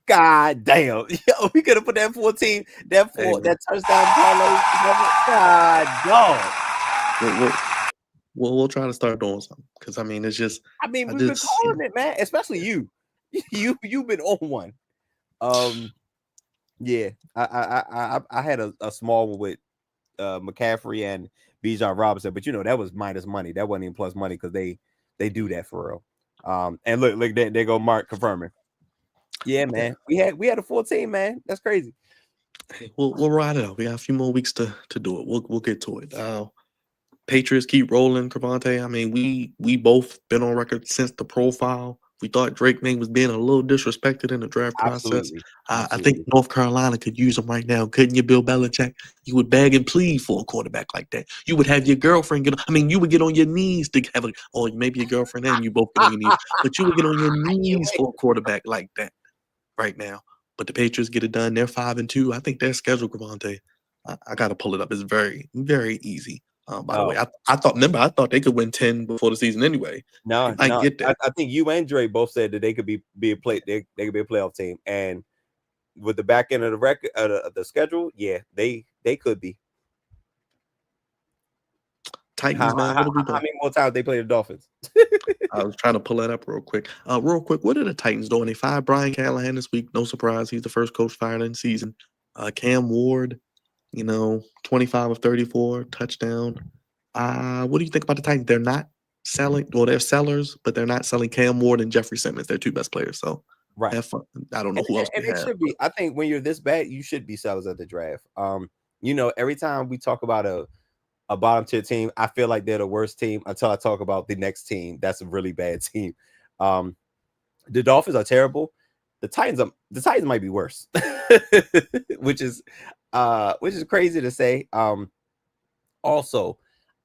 God damn. Yo, we could have put that 14, that touchdown parlay. God, dog. We'll try to start doing something because I mean it's just. I mean, we've been calling it, man. Especially you. You've been on one. Yeah. I had a small one with McCaffrey and Bijan Robinson, but that was minus money. That wasn't even plus money because they do that for real. And look, they go Mark confirming. Yeah, man. We had a full team, man. That's crazy. Hey, we'll ride it out. We got a few more weeks to do it. We'll get to it. Patriots keep rolling, Crevonte. I mean, we both been on record since the profile. We thought Drake May was being a little disrespected in the draft process. I think North Carolina could use him right now. Couldn't you, Bill Belichick? You would beg and plead for a quarterback like that. You would have your girlfriend you would get on your knees to have or maybe your girlfriend and you both get on your knees. But you would get on your knees for a quarterback like that right now. But the Patriots get it done. They're 5-2. I think their schedule, Crevonte, I got to pull it up. It's very, very easy. By the way, I thought they could win 10 before the season anyway. No, I get that. I think you and Dre both said that they could be a they could be a playoff team, and with the back end of the record the schedule, yeah, they could be. Titans, man. How many more times they play the Dolphins? I was trying to pull that up real quick. What are the Titans doing? They fired Brian Callahan this week. No surprise. He's the first coach fired in the season. Cam Ward, 25 of 34, touchdown. What do you think about the Titans? They're not selling, well, they're sellers, but they're not selling Cam Ward and Jeffrey Simmons. They're two best players. So right. have fun. I don't know who else. And it should be. I think when you're this bad, you should be sellers at the draft. Every time we talk about a bottom tier team, I feel like they're the worst team until I talk about the next team. That's a really bad team. The Dolphins are terrible. The Titans might be worse, which is crazy to say. Also,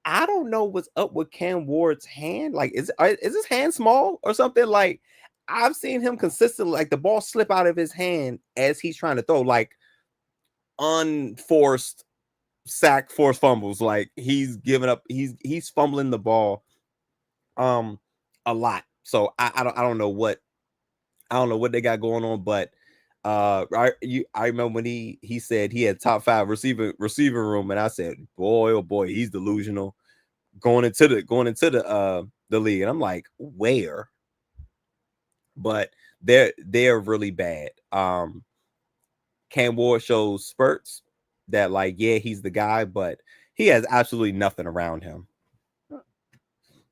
I don't know what's up with Cam Ward's hand. Like, is his hand small or something? Like, I've seen him consistently, like the ball slip out of his hand as he's trying to throw, like unforced sack, forced fumbles. Like he's giving up. He's fumbling the ball, a lot. So I don't know what they got going on, but I remember when he said he had top 5 receiving room, and I said, boy, oh boy, he's delusional going into the league, and I'm like, where? But they're really bad. Cam Ward shows spurts that, like, yeah, he's the guy, but he has absolutely nothing around him.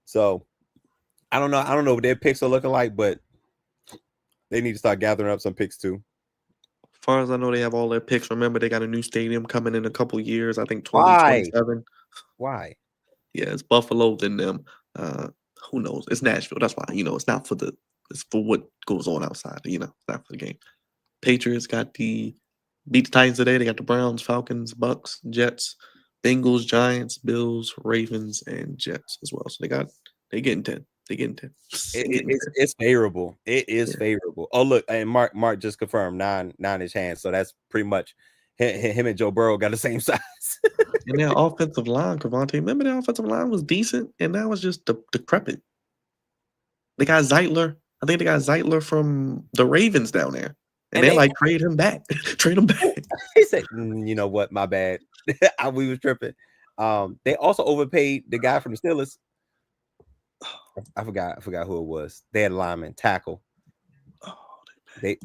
So I don't know what their picks are looking like, but they need to start gathering up some picks too. As far as I know, they have all their picks. Remember, they got a new stadium coming in a couple years. I think 2027. Why? Yeah, it's Buffalo, then them. Who knows? It's Nashville. That's why. It's not for it's for what goes on outside. It's not for the game. Patriots beat the Titans today. They got the Browns, Falcons, Bucks, Jets, Bengals, Giants, Bills, Ravens, and Jets as well. So they getting 10. They getting 10. It's favorable. It is favorable. Oh, look, and Mark just confirmed 9-inch hands. So that's pretty much him and Joe Burrow got the same size. And their offensive line, Crevonte, remember their offensive line was decent, and now it's just decrepit. They got Zeitler. I think they got Zeitler from the Ravens down there. And they like trade him back. Trade him back. He said, you know what? My bad. We was tripping. They also overpaid the guy from the Steelers. I forgot who it was. They had a lineman tackle. They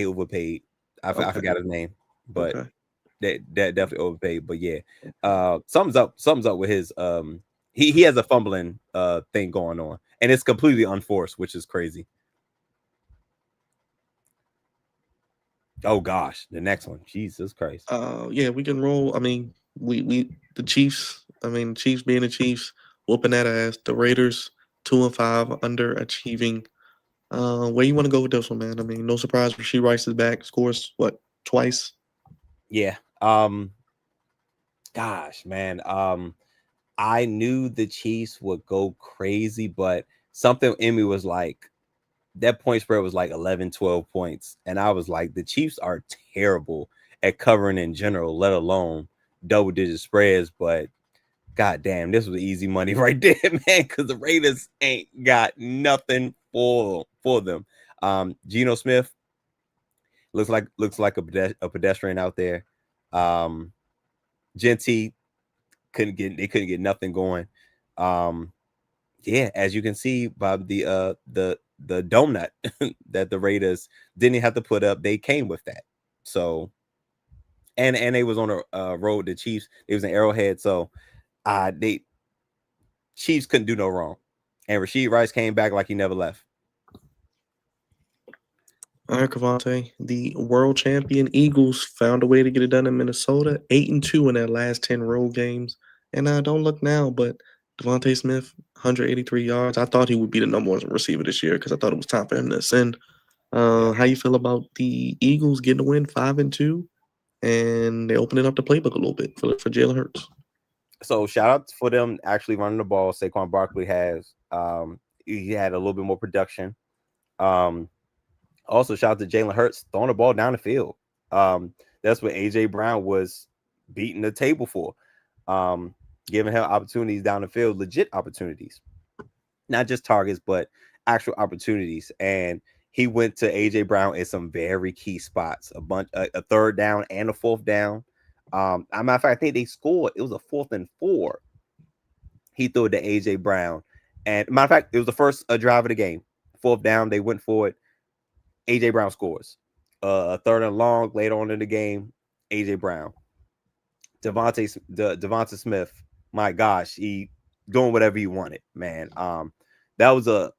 overpaid. I forgot his name, but that definitely overpaid. But yeah, something's up with his he has a fumbling thing going on, and it's completely unforced, which is crazy. Oh gosh, the next one, Jesus Christ. Yeah, we can roll. I mean, the Chiefs. I mean, Chiefs being the Chiefs, whooping that ass. The Raiders 2-5, underachieving. Where you want to go with this one, man? I mean, no surprise. Rasheed Rice is back. Scores what, twice? Yeah. Gosh, man. I knew the Chiefs would go crazy, but something in me was like, that point spread was like 11, 12 points. And I was like, the Chiefs are terrible at covering in general, let alone double digit spreads. But god damn, this was easy money right there, man, because the Raiders ain't got nothing for them. Geno Smith looks like a pedestrian out there. Genty couldn't get nothing going. Yeah, as you can see by the donut that the Raiders didn't have to put up, they came with that. So and they was on a road to Chiefs. It was an Arrowhead, so they Chiefs couldn't do no wrong. And Rasheed Rice came back like he never left. All right, Crevonte. The world champion Eagles found a way to get it done in Minnesota. 8-2 in their last 10 road games. And don't look now, but Devontae Smith, 183 yards. I thought he would be the number one receiver this year because I thought it was time for him to ascend. How you feel about the Eagles getting a win 5-2, and they opening up the playbook a little bit for Jalen Hurts? So shout out for them actually running the ball. Saquon Barkley has he had a little bit more production. Also shout out to Jalen Hurts throwing the ball down the field. That's what AJ Brown was beating the table for. Giving him opportunities down the field, legit opportunities, not just targets, but actual opportunities. And he went to AJ Brown in some very key spots, a third down and a fourth down. As a matter of fact, I think they scored. It was a 4th and 4. He threw it to AJ Brown, and matter of fact, it was the first drive of the game. 4th down, they went for it. AJ Brown scores. A 3rd and long later on in the game. AJ Brown, Devonta Smith. My gosh, he doing whatever he wanted, man. That was a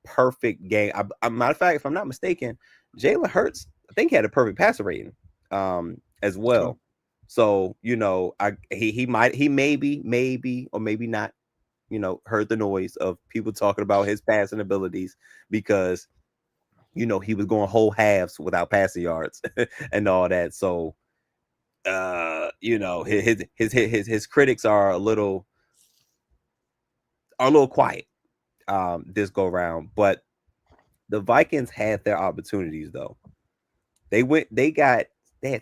perfect game. Matter of fact, if I'm not mistaken, Jalen Hurts, I think he had a perfect passer rating, as well. Sure. So he maybe or maybe not, heard the noise of people talking about his passing abilities because he was going whole halves without passing yards and all that. So his critics are a little quiet this go round, but the Vikings had their opportunities though. They had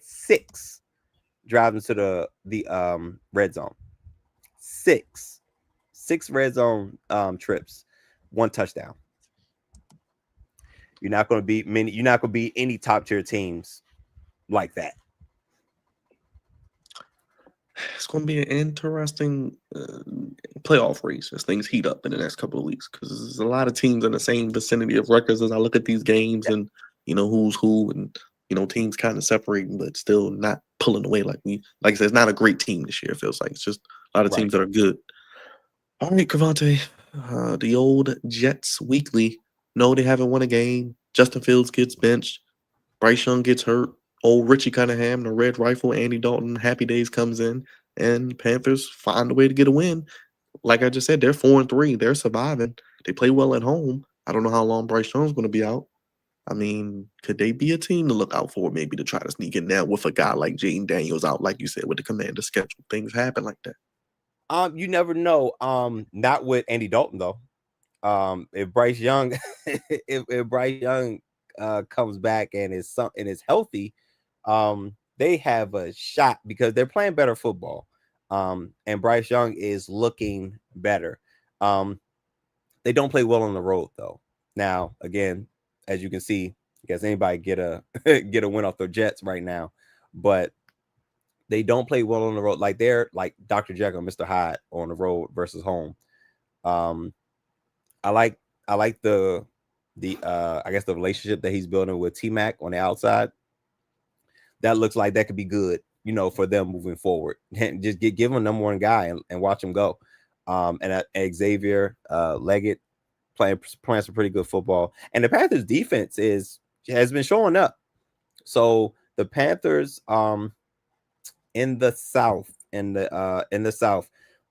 6 drives into the red zone. 6 red zone trips, 1 touchdown. You're not going to beat any top tier teams like that. It's going to be an interesting playoff race as things heat up in the next couple of weeks because there's a lot of teams in the same vicinity of records as I look at these games and who's who and teams kind of separating but still not pulling away like I said, it's not a great team this year. It feels like it's just a lot of teams that are good. All right, Crevonte, the old Jets weekly. No, they haven't won a game. Justin Fields gets benched. Bryce Young gets hurt. Old Richie Cunningham, the Red Rifle, Andy Dalton, Happy Days comes in, and Panthers find a way to get a win. Like I just said, they're 4-3. They're surviving. They play well at home. I don't know how long Bryce Young's going to be out. I mean, could they be a team to look out for, maybe to try to sneak in there with a guy like Jayden Daniels out, like you said, with the Commander schedule? Things happen like that. You never know. Not with Andy Dalton though. If Bryce Young, if Bryce Young comes back and is healthy, they have a shot because they're playing better football. And Bryce Young is looking better. They don't play well on the road though. Now, again, as you can see, I guess anybody get a win off the Jets right now, but they don't play well on the road. Like they're like Dr. Jekyll and Mr. Hyde on the road versus home. I like the I guess the relationship that he's building with T-Mac on the outside. That looks like that could be good, for them moving forward. Just give him a number one guy and watch him go. And Xavier Leggett playing some pretty good football. And the Panthers defense has been showing up. So the Panthers in the South,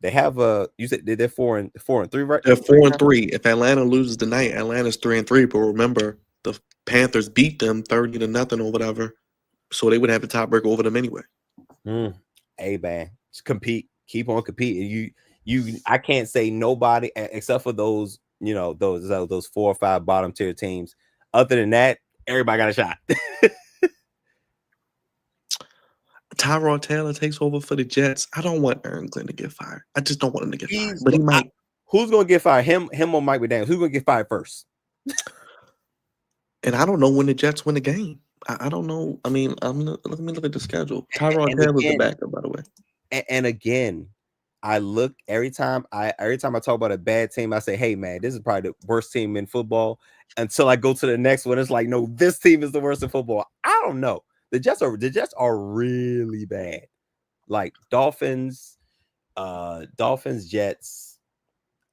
They have you said they're 4-3, right? They're 4-3. If Atlanta loses tonight, Atlanta's 3-3. But remember, the Panthers beat them 30-0 or whatever, so they would have the tiebreaker over them anyway. Hey man, just compete, keep on competing. I can't say nobody except for those, those 4 or 5 bottom tier teams. Other than that, everybody got a shot. Tyrod Taylor takes over for the Jets. I don't want Aaron Glenn to get fired. I just don't want him to get fired. But he might. Who's gonna get fired? Him or Mike McDaniels? Who's gonna get fired first? And I don't know when the Jets win the game. I don't know. I mean, let me look at the schedule. Tyrod Taylor's the backup, by the way. And again, I look every time I talk about a bad team, I say, hey man, this is probably the worst team in football. Until I go to the next one, it's like, no, this team is the worst in football. I don't know. The Jets are really bad. Like Dolphins, Jets,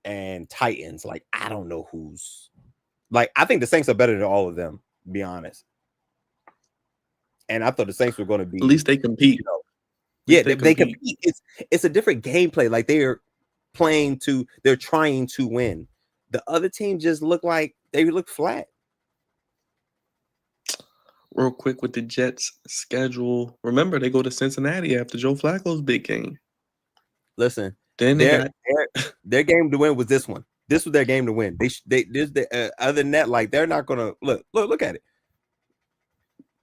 and Titans. Like, I don't know who's like, I think the Saints are better than all of them, to be honest. And I thought the Saints were going to be, at least they compete. Yeah, they compete. It's a different gameplay. Like they're trying to win. The other team just look like they look flat. Real quick with the Jets schedule. Remember, they go to Cincinnati after Joe Flacco's big game. Listen, then their game to win was this one. This was their game to win. Other than that, like they're not gonna look at it.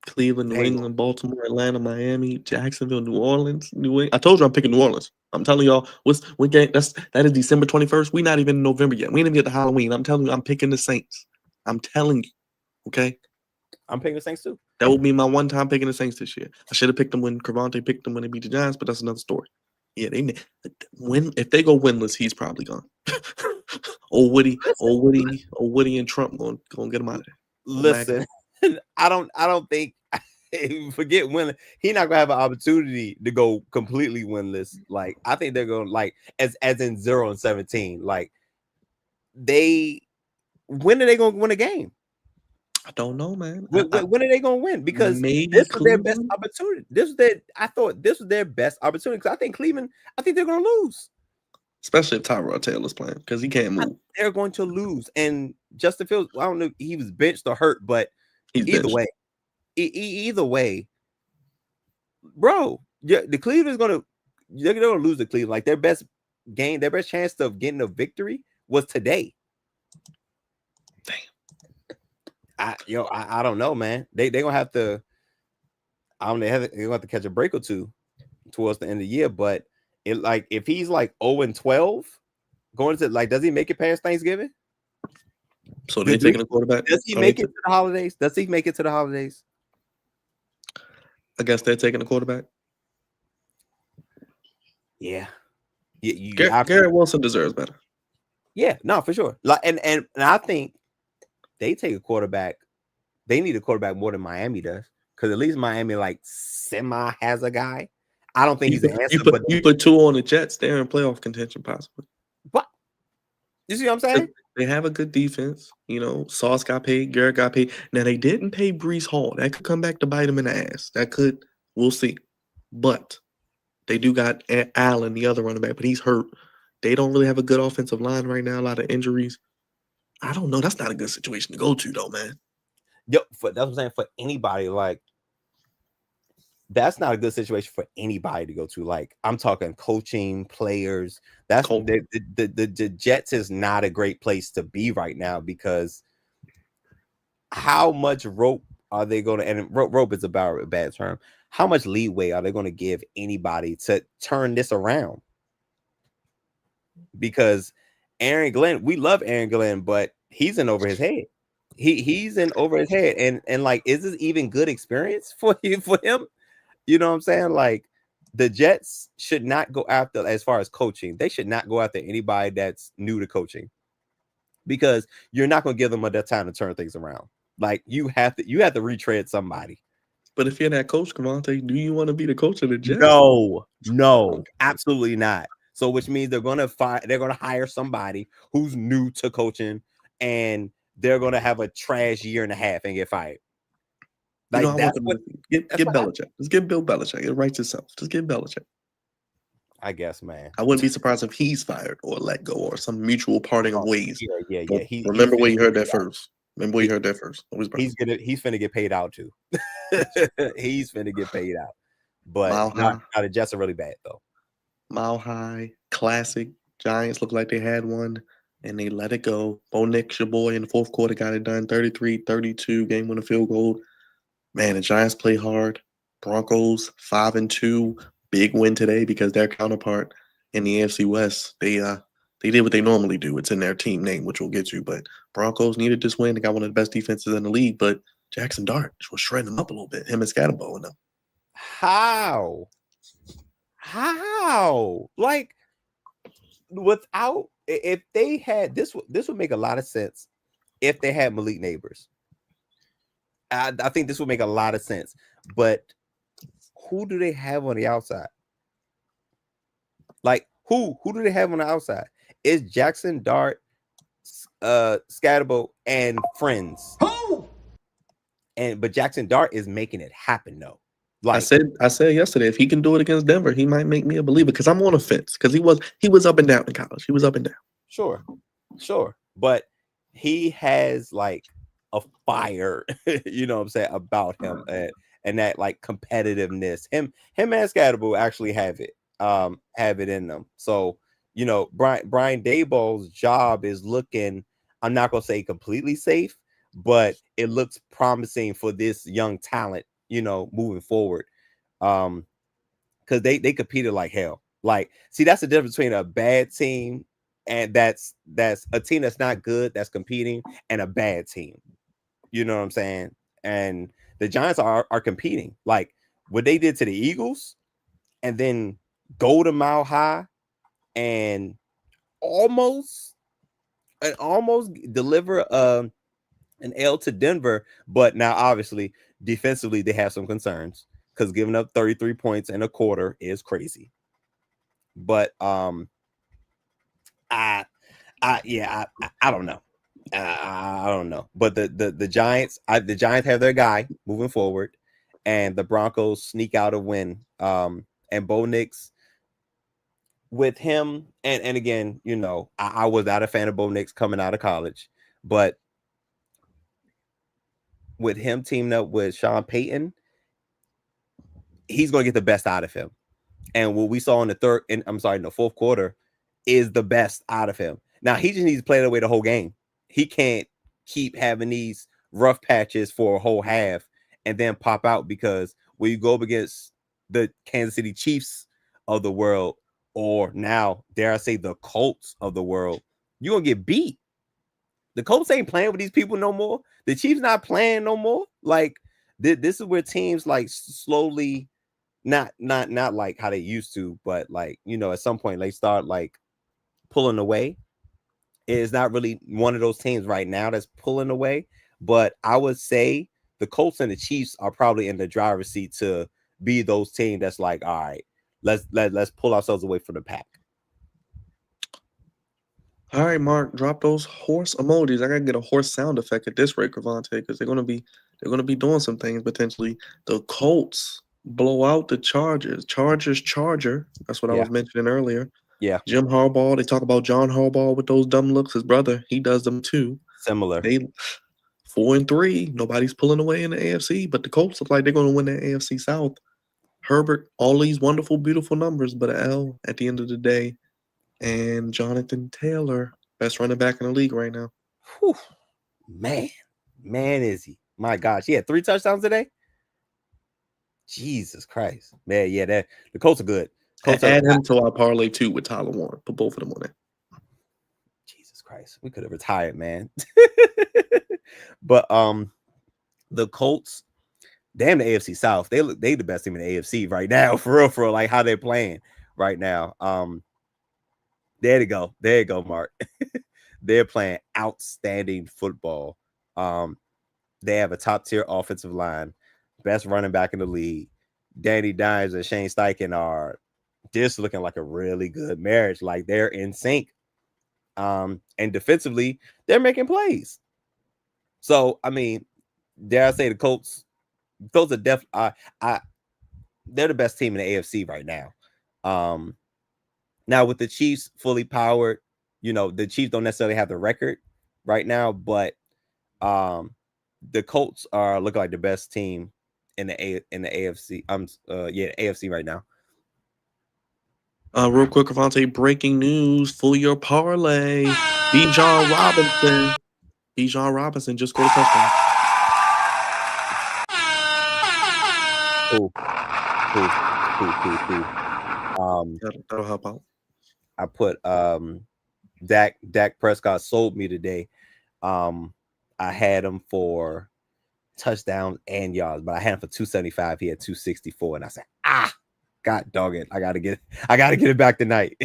Cleveland, New England, Baltimore, Atlanta, Miami, Jacksonville, New Orleans, New England. I told you I'm picking New Orleans. I'm telling y'all, what game? That is December 21st. We're not even in November yet. We ain't even get to Halloween. I'm telling you, I'm picking the Saints. I'm telling you, okay. I'm picking the Saints too. That will be my one time picking the Saints this year. I should have picked them when Crevonte picked them when they beat the Giants, but that's another story. Yeah, if they go winless, he's probably gone. Woody and Trump gonna get him out of there. Listen, I don't think forget winless. He's not gonna have an opportunity to go completely winless. Like I think they're going like as in 0-17. Like when are they gonna win a game? I don't know, man. When are they going to win? Because this was their best opportunity. I thought this was their best opportunity because I think Cleveland, they're going to lose. Especially if Tyrod Taylor's playing because he can't move. They're going to lose. And Justin Fields, I don't know if he was benched or hurt, but either way, bro, the Cleveland's they're going to lose to Cleveland. Like their best chance of getting a victory was today. Damn. I don't know, man. They gonna have to. They're gonna have to catch a break or two towards the end of the year. But if he's like 0-12 going to does he make it past Thanksgiving? So they're taking a quarterback. Does he make it to the holidays? Does he make it to the holidays? I guess they're taking a quarterback. Yeah. Garrett Wilson deserves better. Yeah, no, for sure. And I think. They take a quarterback. They need a quarterback more than Miami does, because at least Miami semi has a guy. I don't think he's the answer. You put two on the Jets, they're in playoff contention possibly. What? You see what I'm saying? They have a good defense. Sauce got paid, Garrett got paid. Now they didn't pay Breece Hall. That could come back to bite him in the ass. We'll see. But they do got Allen, the other running back, but he's hurt. They don't really have a good offensive line right now. A lot of injuries. I don't know. That's not a good situation to go to, though, man. Yep, that's what I'm saying. For anybody, that's not a good situation for anybody to go to. Like, I'm talking coaching, players. That's the Jets is not a great place to be right now because how much rope are they going to? And rope is about a bad term. How much leeway are they going to give anybody to turn this around? Because Aaron Glenn, we love Aaron Glenn, but he's in over his head. He's in over his head, and is this even good experience for him? You know what I'm saying? Like the Jets should not go after, as far as coaching, they should not go after anybody that's new to coaching because you're not going to give them enough time to turn things around. Like you have to retread somebody. But if you're that coach, Crevonte, do you want to be the coach of the Jets? No, absolutely not. So which means they're going to hire somebody who's new to coaching and they're going to have a trash year and a half and get fired. Get Belichick. Just get Bill Belichick. It writes itself. Just get Belichick. I guess, man. I wouldn't be surprised if he's fired or let go or some mutual parting of ways. Yeah. But He's remember where finna you get heard that paid out. first. Remember where you heard that first. Always He's finna get paid out too. He's finna get paid out. But Mile not High. the Jets are really bad though. Mile High, classic. Giants look like they had one, and they let it go. Bo Nix, your boy, in the fourth quarter got it done. 33-32, game-winning field goal. Man, the Giants play hard. Broncos 5-2, big win today because their counterpart in the AFC West, they did what they normally do. It's in their team name, which we'll get to. But Broncos needed this win. They got one of the best defenses in the league, but Jackson Dart was shredding them up a little bit. Him and Scatterbo and them. How? Like without if they had this would make a lot of sense if they had Malik Neighbors. I think this would make a lot of sense. But who do they have on the outside? Like who do they have on the outside? It's Jackson Dart, Scatterbo, and friends. But Jackson Dart is making it happen though. Like I said yesterday, if he can do it against Denver, he might make me a believer because I'm on the fence because he was up and down in college. He was up and down. Sure. But he has like a fire, you know what I'm saying, about him and that like competitiveness. Him and Scatterbo actually have it in them. So, you know, Brian Daboll's job is looking, I'm not gonna say completely safe, but it looks promising for this young talent, you know, moving forward. Because they competed like hell. Like, see, that's the difference between a bad team and that's a team that's not good, that's competing, and a bad team. You know what I'm saying? And the Giants are competing. Like what they did to the Eagles, and then go to Mile High and almost deliver an L to Denver, but now obviously defensively they have some concerns because giving up 33 points in a quarter is crazy. But I don't know. I don't know. But the Giants, the Giants have their guy moving forward, and the Broncos sneak out a win. And Bo Nix with him, and again, you know, I was not a fan of Bo Nix coming out of college, but with him teaming up with Sean Payton, he's going to get the best out of him. And what we saw in the fourth quarter is the best out of him. Now he just needs to play that way the whole game. He can't keep having these rough patches for a whole half and then pop out, because when you go up against the Kansas City Chiefs of the world, or now dare I say the Colts of the world, you're gonna get beat. The Colts ain't playing with these people no more. The Chiefs not playing no more. Like this is where teams like slowly, not like how they used to, but like, you know, at some point they start like pulling away. It is not really one of those teams right now that's pulling away, but I would say the Colts and the Chiefs are probably in the driver's seat to be those teams that's like, all right, let's pull ourselves away from the pack. All right, Mark, drop those horse emojis. I gotta get a horse sound effect at this rate, Crevonte, because they're gonna be doing some things potentially. The Colts blow out the Chargers. Charger. That's what I Yeah. was mentioning earlier. Yeah, Jim Harbaugh. They talk about John Harbaugh with those dumb looks. His brother, he does them too. similar. They 4-3. Nobody's pulling away in the AFC, but the Colts look like they're gonna win the AFC South. Herbert, all these wonderful, beautiful numbers, but an L at the end of the day. And Jonathan Taylor, best running back in the league right now. Whew. Man, is he? My gosh, he had 3 touchdowns today. Jesus Christ, man. Yeah, the Colts are good. Colts Add him to our parlay too with Tyler Warren. Put both of them on there. Jesus Christ, we could have retired, man. But the Colts, damn, the AFC South, they the best team in the AFC right now, for real, like how they're playing right now. There you go, Mark. They're playing outstanding football. They have a top tier offensive line, best running back in the league. Danny Dimes and Shane Steichen are just looking like a really good marriage. Like they're in sync. And defensively, they're making plays. So I mean, dare I say the Colts are they're the best team in the AFC right now. Now with the Chiefs fully powered, the Chiefs don't necessarily have the record right now, but the Colts are looking like the best team in the AFC. AFC right now. Real quick, Crevonte, breaking news for your parlay. Bijan Robinson just scored a touchdown. Cool. That'll help out. I put Dak Prescott sold me today. I had him for touchdowns and yards, but I had him for 275. He had 264, and I said, God dog it, I gotta get it back tonight.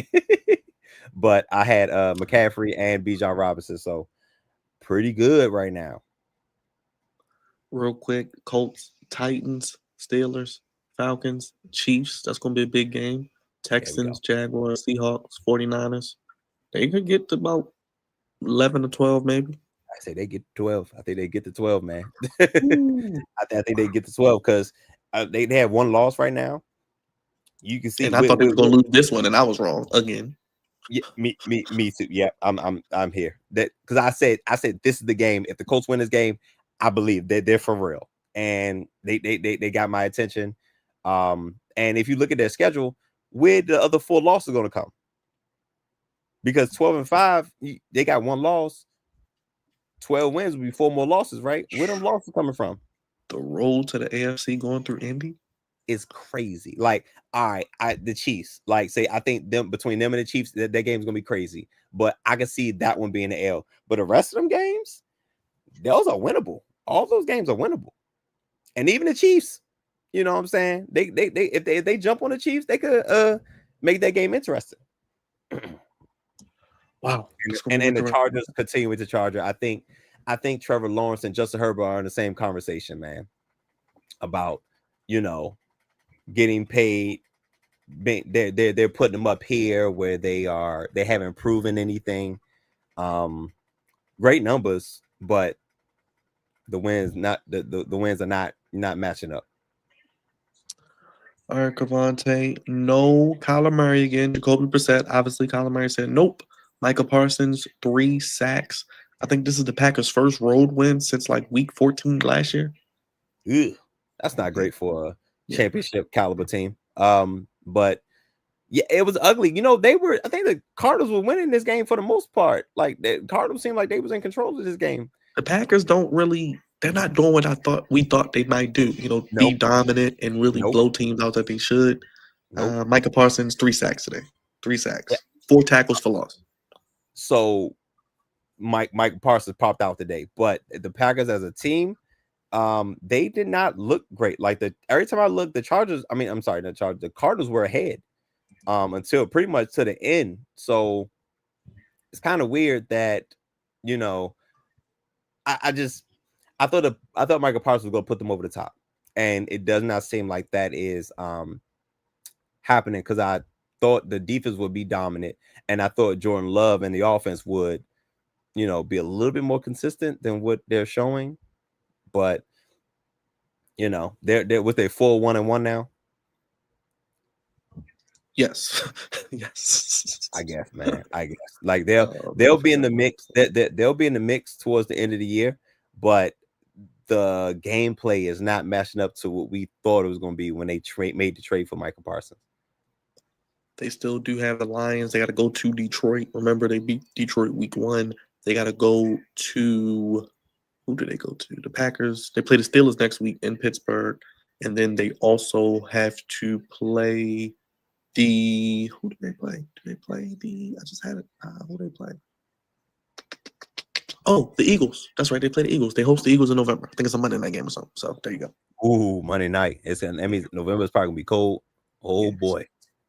But I had McCaffrey and Bijan Robinson, so pretty good right now. Real quick, Colts, Titans, Steelers, Falcons, Chiefs. That's gonna be a big game. Texans, Jaguars, Seahawks, 49ers. They could get to about 11 to 12, maybe. I say they get 12. I think they get to 12, man. I think they get to 12 because they have one loss right now. You can see. And I thought they were gonna lose this one, and I was wrong again. Yeah, me too. Yeah, I'm here. That because I said this is the game. If the Colts win this game, I believe that they're for real, and they got my attention. And if you look at their schedule, where the other 4 losses are going to come? Because 12-5, they got 1 loss. 12 wins would be 4 more losses, right? Where them losses coming from? The road to the AFC going through Indy is crazy. Like, all right, the Chiefs, like, say, I think between them and the Chiefs, that game is gonna be crazy. But I can see that one being the L. But the rest of them games, those are winnable. All those games are winnable. And even the Chiefs, you know what I'm saying? They if they jump on the Chiefs, they could make that game interesting. Wow. And the Chargers continue with the Charger. I think Trevor Lawrence and Justin Herbert are in the same conversation, man, about getting paid. They're putting them up here where they haven't proven anything. Great numbers, but the wins the wins are not matching up. All right, Crevonte. No Kyler Murray again. Jacoby Brissett. Obviously, Kyler Murray said nope. Micah Parsons, 3 sacks. I think this is the Packers' first road win since like week 14 last year. Ew, that's not great for a championship caliber team. But yeah, it was ugly. I think the Cardinals were winning this game for the most part. Like the Cardinals seemed like they was in control of this game. The Packers they're not doing what we thought they might do. Be dominant and really blow teams out that they should. Micah Parsons, 3 sacks today. 3 sacks. Yeah. 4 tackles for loss. So Mike Parsons popped out today, but the Packers as a team, they did not look great. Like every time I looked, the Cardinals were ahead until pretty much to the end. So it's kind of weird that I thought Michael Parsons was going to put them over the top, and it does not seem like that is happening because I thought the defense would be dominant, and I thought Jordan Love and the offense would, be a little bit more consistent than what they're showing. But they're with their full 1-1 now. Yes, yes. I guess, man. Like they'll be in the mix. They'll be in the mix towards the end of the year, but the gameplay is not matching up to what we thought it was going to be when they made the trade for Michael Parsons. They still do have the Lions. They got to go to Detroit. Remember, they beat Detroit week 1. They got to go to who do they go to? The Packers. They play the Steelers next week in Pittsburgh, and then they also have to play who do they play? Do they play I just had it. Who do they play? Oh, the Eagles. That's right. They play the Eagles. They host the Eagles in November. I think it's a Monday night game or something. So there you go. Ooh, Monday night. That means November is probably gonna be cold. Oh boy.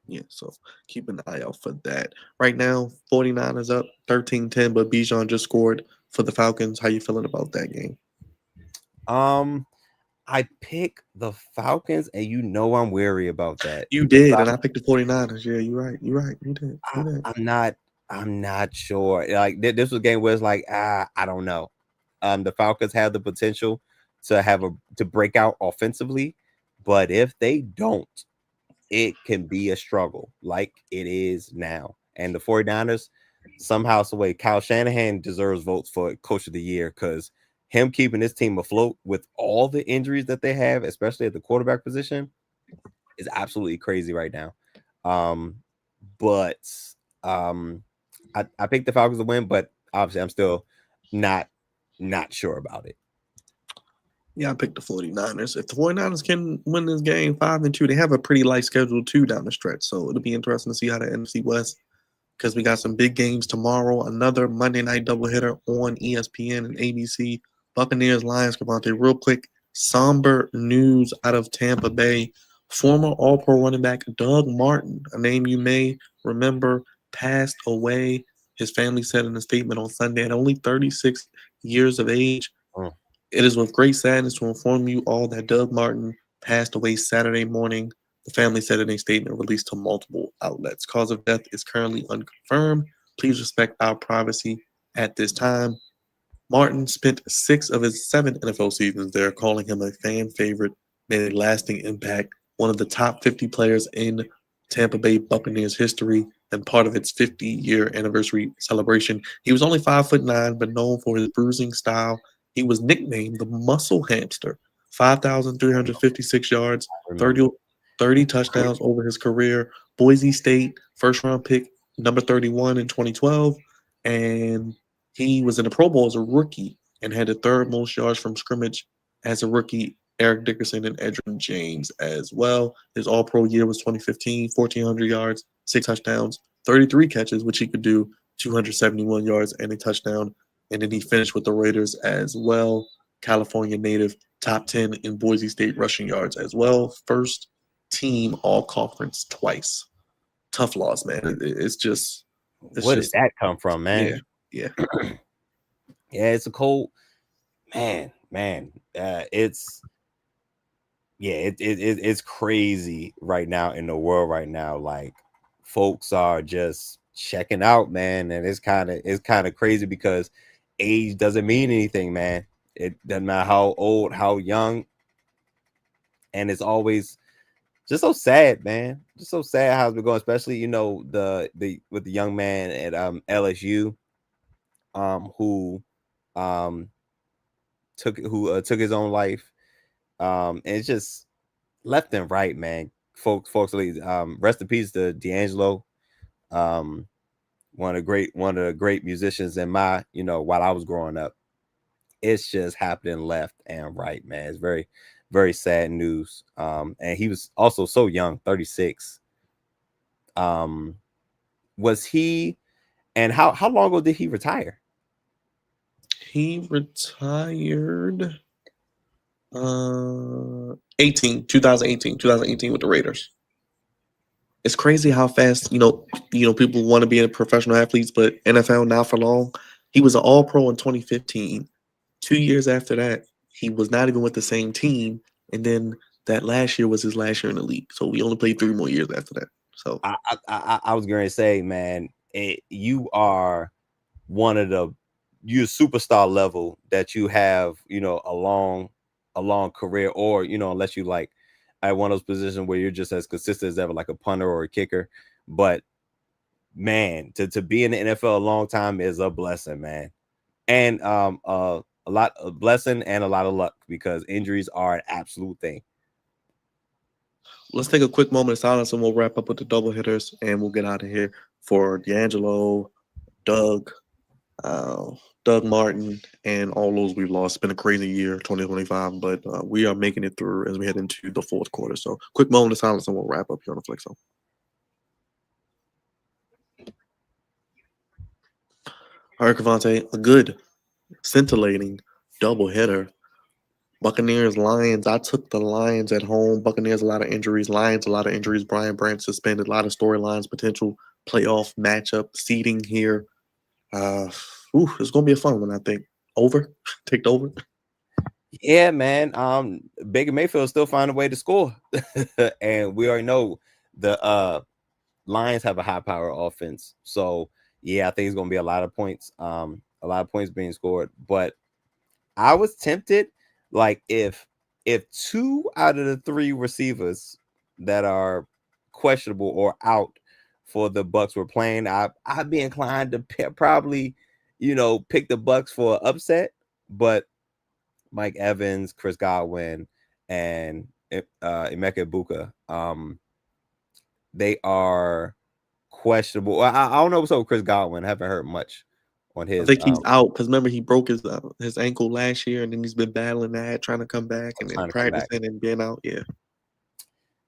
Yeah, so keep an eye out for that. Right now, 49ers up 13-10, but Bijan just scored for the Falcons. How you feeling about that game? I pick the Falcons, and I'm wary about that. You did, and I picked the 49ers. Yeah, you're right. You did. I'm not sure. Like this was a game where it's like, I don't know. The Falcons have the potential to break out offensively, but if they don't, it can be a struggle like it is now. And the 49ers, somehow, some way, Kyle Shanahan deserves votes for Coach of the Year because him keeping this team afloat with all the injuries that they have, especially at the quarterback position, is absolutely crazy right now. But I picked the Falcons to win, but obviously I'm still not sure about it. Yeah, I picked the 49ers. If the 49ers can win this game 5-2, they have a pretty light schedule too down the stretch. So it'll be interesting to see how the NFC West, because we got some big games tomorrow. Another Monday night doubleheader on ESPN and ABC. Buccaneers, Lions, Crevonte. Real quick, somber news out of Tampa Bay. Former All-Pro running back Doug Martin, a name you may remember, passed away. His family said in a statement on Sunday at only 36 years of age. Mm. It is with great sadness to inform you all that Doug Martin passed away Saturday morning. The family said in a statement released to multiple outlets. Cause of death is currently unconfirmed. Please respect our privacy at this time. Martin spent 6 of his 7 NFL seasons there, calling him a fan favorite, made a lasting impact, one of the top 50 players in Tampa Bay Buccaneers history, and part of its 50-year anniversary celebration. He was only 5'9", but known for his bruising style. He was nicknamed the Muscle Hamster. 5,356 yards, 30 touchdowns over his career. Boise State first-round pick, number 31 in 2012, and he was in the Pro Bowl as a rookie and had the third most yards from scrimmage as a rookie. Eric Dickerson and Edgerrin James as well. His All-Pro year was 2015, 1,400 yards, 6 touchdowns, 33 catches, which he could do, 271 yards and a touchdown. And then he finished with the Raiders as well. California native, top 10 in Boise State rushing yards as well. First team all-conference twice. Tough loss, man. It's just Where did that come from, man? Yeah. Yeah, it's a cold man. It's crazy right now in the world right now. Like, folks are just checking out, man, and it's kind of crazy because age doesn't mean anything, man. It doesn't matter how old, how young, and it's always just so sad, man. Just so sad how it's been going, especially the with the young man at LSU, who took his own life. And it's just left and right, man. Folks, rest in peace to D'Angelo. One of the great musicians in my, while I was growing up. It's just happening left and right, man. It's very, very sad news. And he was also so young, 36. Was he, and how long ago did he retire? He retired 2018 with the Raiders. It's crazy how fast, people want to be a professional athletes, but NFL not for long. He was an All-Pro in 2015. 2 years after that, he was not even with the same team, and then that last year was his last year in the league. So we only played 3 more years after that. So I was going to say, man, you are you're superstar level that you have, a long career, or unless you like at one of those positions where you're just as consistent as ever, like a punter or a kicker. But man, to be in the NFL a long time is a blessing, man, and a lot of blessing and a lot of luck, because injuries are an absolute thing. let's take a quick moment of silence and we'll wrap up with the double hitters and we'll get out of here. For D'Angelo, Doug Martin, and all those we've lost. It's been a crazy year, 2025, but we are making it through as we head into the fourth quarter. So quick moment of silence and we'll wrap up here on the Flick Zone. All right, Crevonte, a good, scintillating double hitter. Buccaneers, Lions. I took the Lions at home. Buccaneers, a lot of injuries. Lions, a lot of injuries. Brian Branch suspended. A lot of storylines, potential playoff matchup seeding here. It's gonna be a fun one, I think. Over, take over. Yeah, man. Baker Mayfield still find a way to score, and we already know the Lions have a high power offense. So yeah, I think it's gonna be a lot of points. A lot of points being scored. But I was tempted, like if 2 out of the 3 receivers that are questionable or out for the Bucks were playing, I'd be inclined to probably, pick the Bucks for an upset. But Mike Evans, Chris Godwin, and Emeka Ibuka, they are questionable. I don't know what's up with Chris Godwin. I haven't heard much on his. I think he's out because remember he broke his ankle last year, and then he's been battling that, trying to come back and then practicing and being out.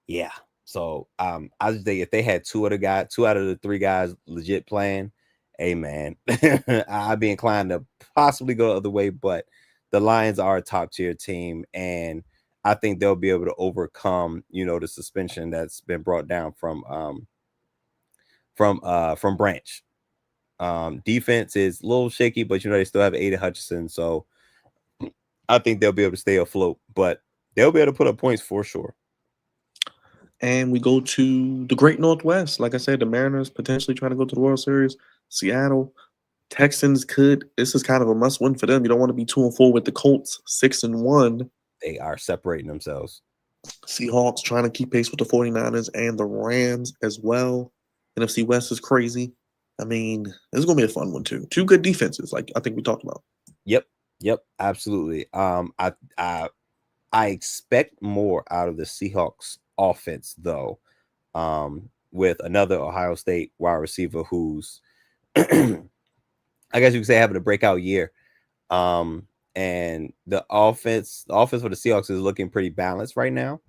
Yeah. So I just think if they had two out of the three guys legit playing, hey man, I'd be inclined to possibly go the other way. But the Lions are a top tier team, and I think they'll be able to overcome, the suspension that's been brought down from Branch. Defense is a little shaky, but they still have Aiden Hutchinson, so I think they'll be able to stay afloat. But they'll be able to put up points for sure. And we go to the Great Northwest. Like I said, the Mariners potentially trying to go to the World Series. Seattle, Texans could. This is kind of a must-win for them. You don't want to be 2-4 with the Colts, 6-1. They are separating themselves. Seahawks trying to keep pace with the 49ers and the Rams as well. NFC West is crazy. I mean, this is going to be a fun one too. Two good defenses, like I think we talked about. Yep, absolutely. I expect more out of the Seahawks offense, though, with another Ohio State wide receiver who's, I guess you could say, having a breakout year. And the offense for the Seahawks is looking pretty balanced right now.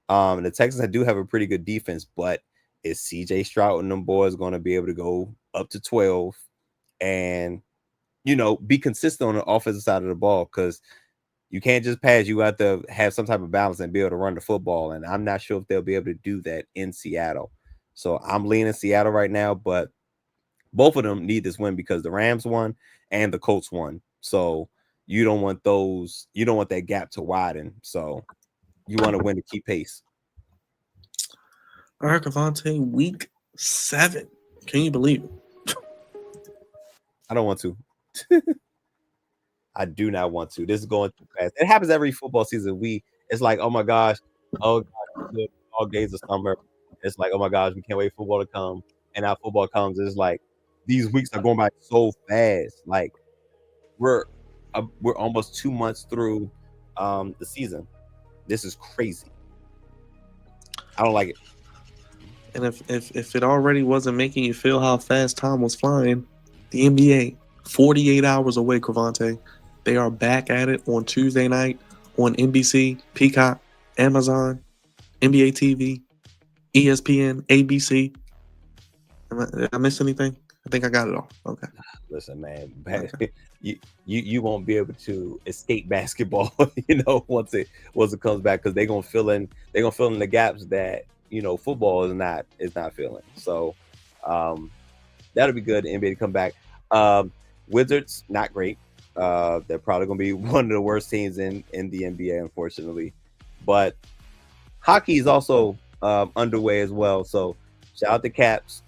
And the Texans do have a pretty good defense, but is CJ Stroud and them boys going to be able to go up to 12 and, be consistent on the offensive side of the ball? Because you can't just pass. You have to have some type of balance and be able to run the football. And I'm not sure if they'll be able to do that in Seattle. So I'm leaning Seattle right now, but both of them need this win because the Rams won and the Colts won. So you don't want that gap to widen. So you want to win to keep pace. All right, Crevonte, week 7. Can you believe it? I don't want to. I do not want to. This is going too fast. It happens every football season. It's like, oh my gosh, all days of summer. It's like, oh my gosh, we can't wait for football to come. And now football comes. It's like these weeks are going by so fast. Like we're almost 2 months through the season. This is crazy. I don't like it. And if it already wasn't making you feel how fast time was flying, the NBA, 48 hours away, Crevonte. They are back at it on Tuesday night on NBC, Peacock, Amazon, NBA TV, ESPN, ABC. Did I miss anything? I think I got it all. Okay. Listen, man, okay. you won't be able to escape basketball, once it comes back, because they're gonna fill in the gaps that football is not filling. So that'll be good. The NBA to come back. Wizards, not great. They're probably going to be one of the worst teams in the NBA, unfortunately. But hockey is also underway as well. So shout out to Caps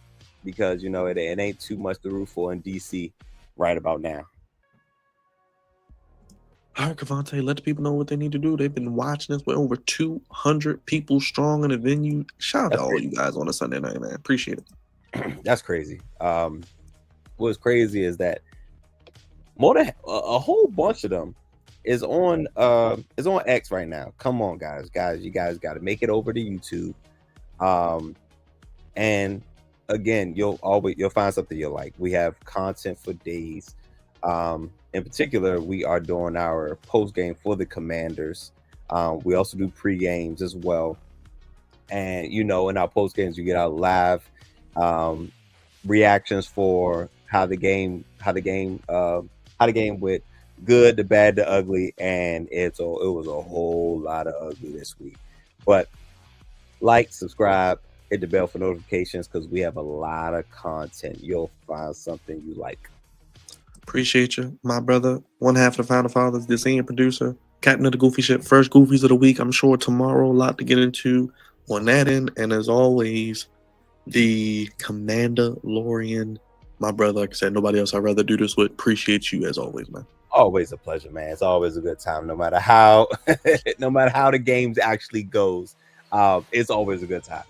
because, it ain't too much to root for in DC right about now. All right, Crevonte, let the people know what they need to do. They've been watching us. We're over 200 people strong in the venue. Shout out to all you guys on a Sunday night, man. Appreciate it. That's crazy. What's crazy is that more than a whole bunch of them is on X right now. Come on, guys, you guys got to make it over to YouTube. And again, you'll find something you'll like. We have content for days. In particular, we are doing our post game for the Commanders. We also do pre games as well. And in our post games, you get our live reactions for how the game went, good, the bad, the ugly, and it was a whole lot of ugly this week. But like, subscribe, hit the bell for notifications because we have a lot of content. You'll find something you like. Appreciate you, my brother. One half of the Founding Fathers, the senior producer, captain of the Goofy Ship, first Goofies of the week. I'm sure tomorrow a lot to get into on that end. And as always, the Commanderlorian, my brother. Like I said, nobody else I'd rather do this with. Appreciate you as always, man. Always a pleasure, man. It's always a good time, no matter how the games actually goes. It's always a good time.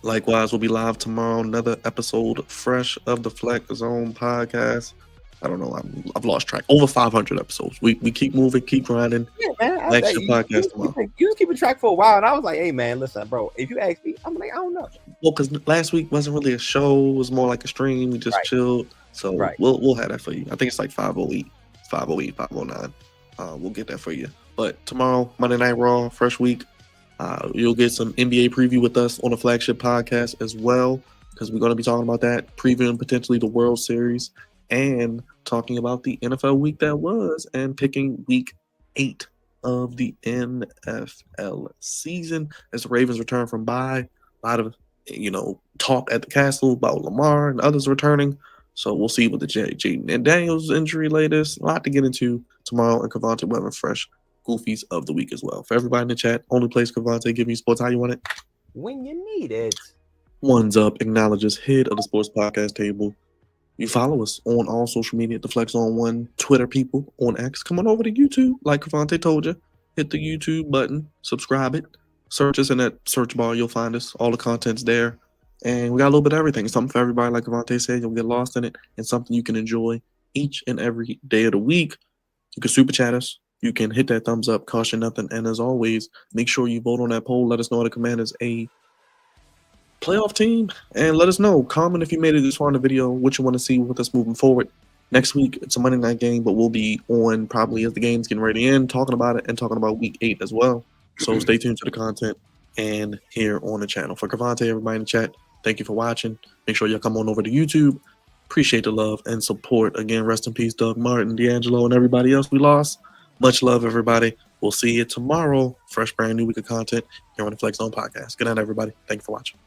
Likewise, we'll be live tomorrow. Another episode fresh of the Flex Zone podcast. I don't know. I've lost track. Over 500 episodes. We keep moving, keep grinding. Yeah, man. Flagship podcast tomorrow. You was keeping track for a while, and I was like, "Hey, man, listen, bro. If you ask me, I'm like, I don't know." Well, because last week wasn't really a show; it was more like a stream. We just chilled. So we'll have that for you. I think it's like 508, 509. We'll get that for you. But tomorrow, Monday Night Raw, fresh week. You'll get some NBA preview with us on the Flagship podcast as well, because we're going to be talking about that, previewing potentially the World Series and talking about the NFL week that was and picking week 8 of the NFL season as the Ravens return from bye. A lot of talk at the castle about Lamar and others returning. So we'll see what the Jayden and Daniels injury latest. A lot to get into tomorrow, and Crevonte will have a fresh Goofies of the week as well. For everybody in the chat, only place Crevonte give you sports how you want it. When you need it. One's up, acknowledges head of the sports podcast table. You follow us on all social media at the Flex on One, Twitter people, on X. Come on over to YouTube, like Crevonte told you. Hit the YouTube button, subscribe it. Search us in that search bar, you'll find us. All the content's there. And we got a little bit of everything. Something for everybody, like Crevonte said. You'll get lost in it, and something you can enjoy each and every day of the week. You can super chat us. You can hit that thumbs up, cost you nothing. And as always, make sure you vote on that poll. Let us know the Commanders a playoff team. And let us know. Comment if you made it this far in the video, what you want to see with us moving forward. Next week, it's a Monday night game, but we'll be on probably as the game's getting ready in, talking about it and talking about week 8 as well. So stay tuned to the content and here on the channel. For Crevonte, everybody in the chat, thank you for watching. Make sure y'all come on over to YouTube. Appreciate the love and support. Again, rest in peace, Doug Martin, D'Angelo, and everybody else we lost. Much love, everybody. We'll see you tomorrow. Fresh, brand new week of content here on the Flex Zone podcast. Good night, everybody. Thank you for watching.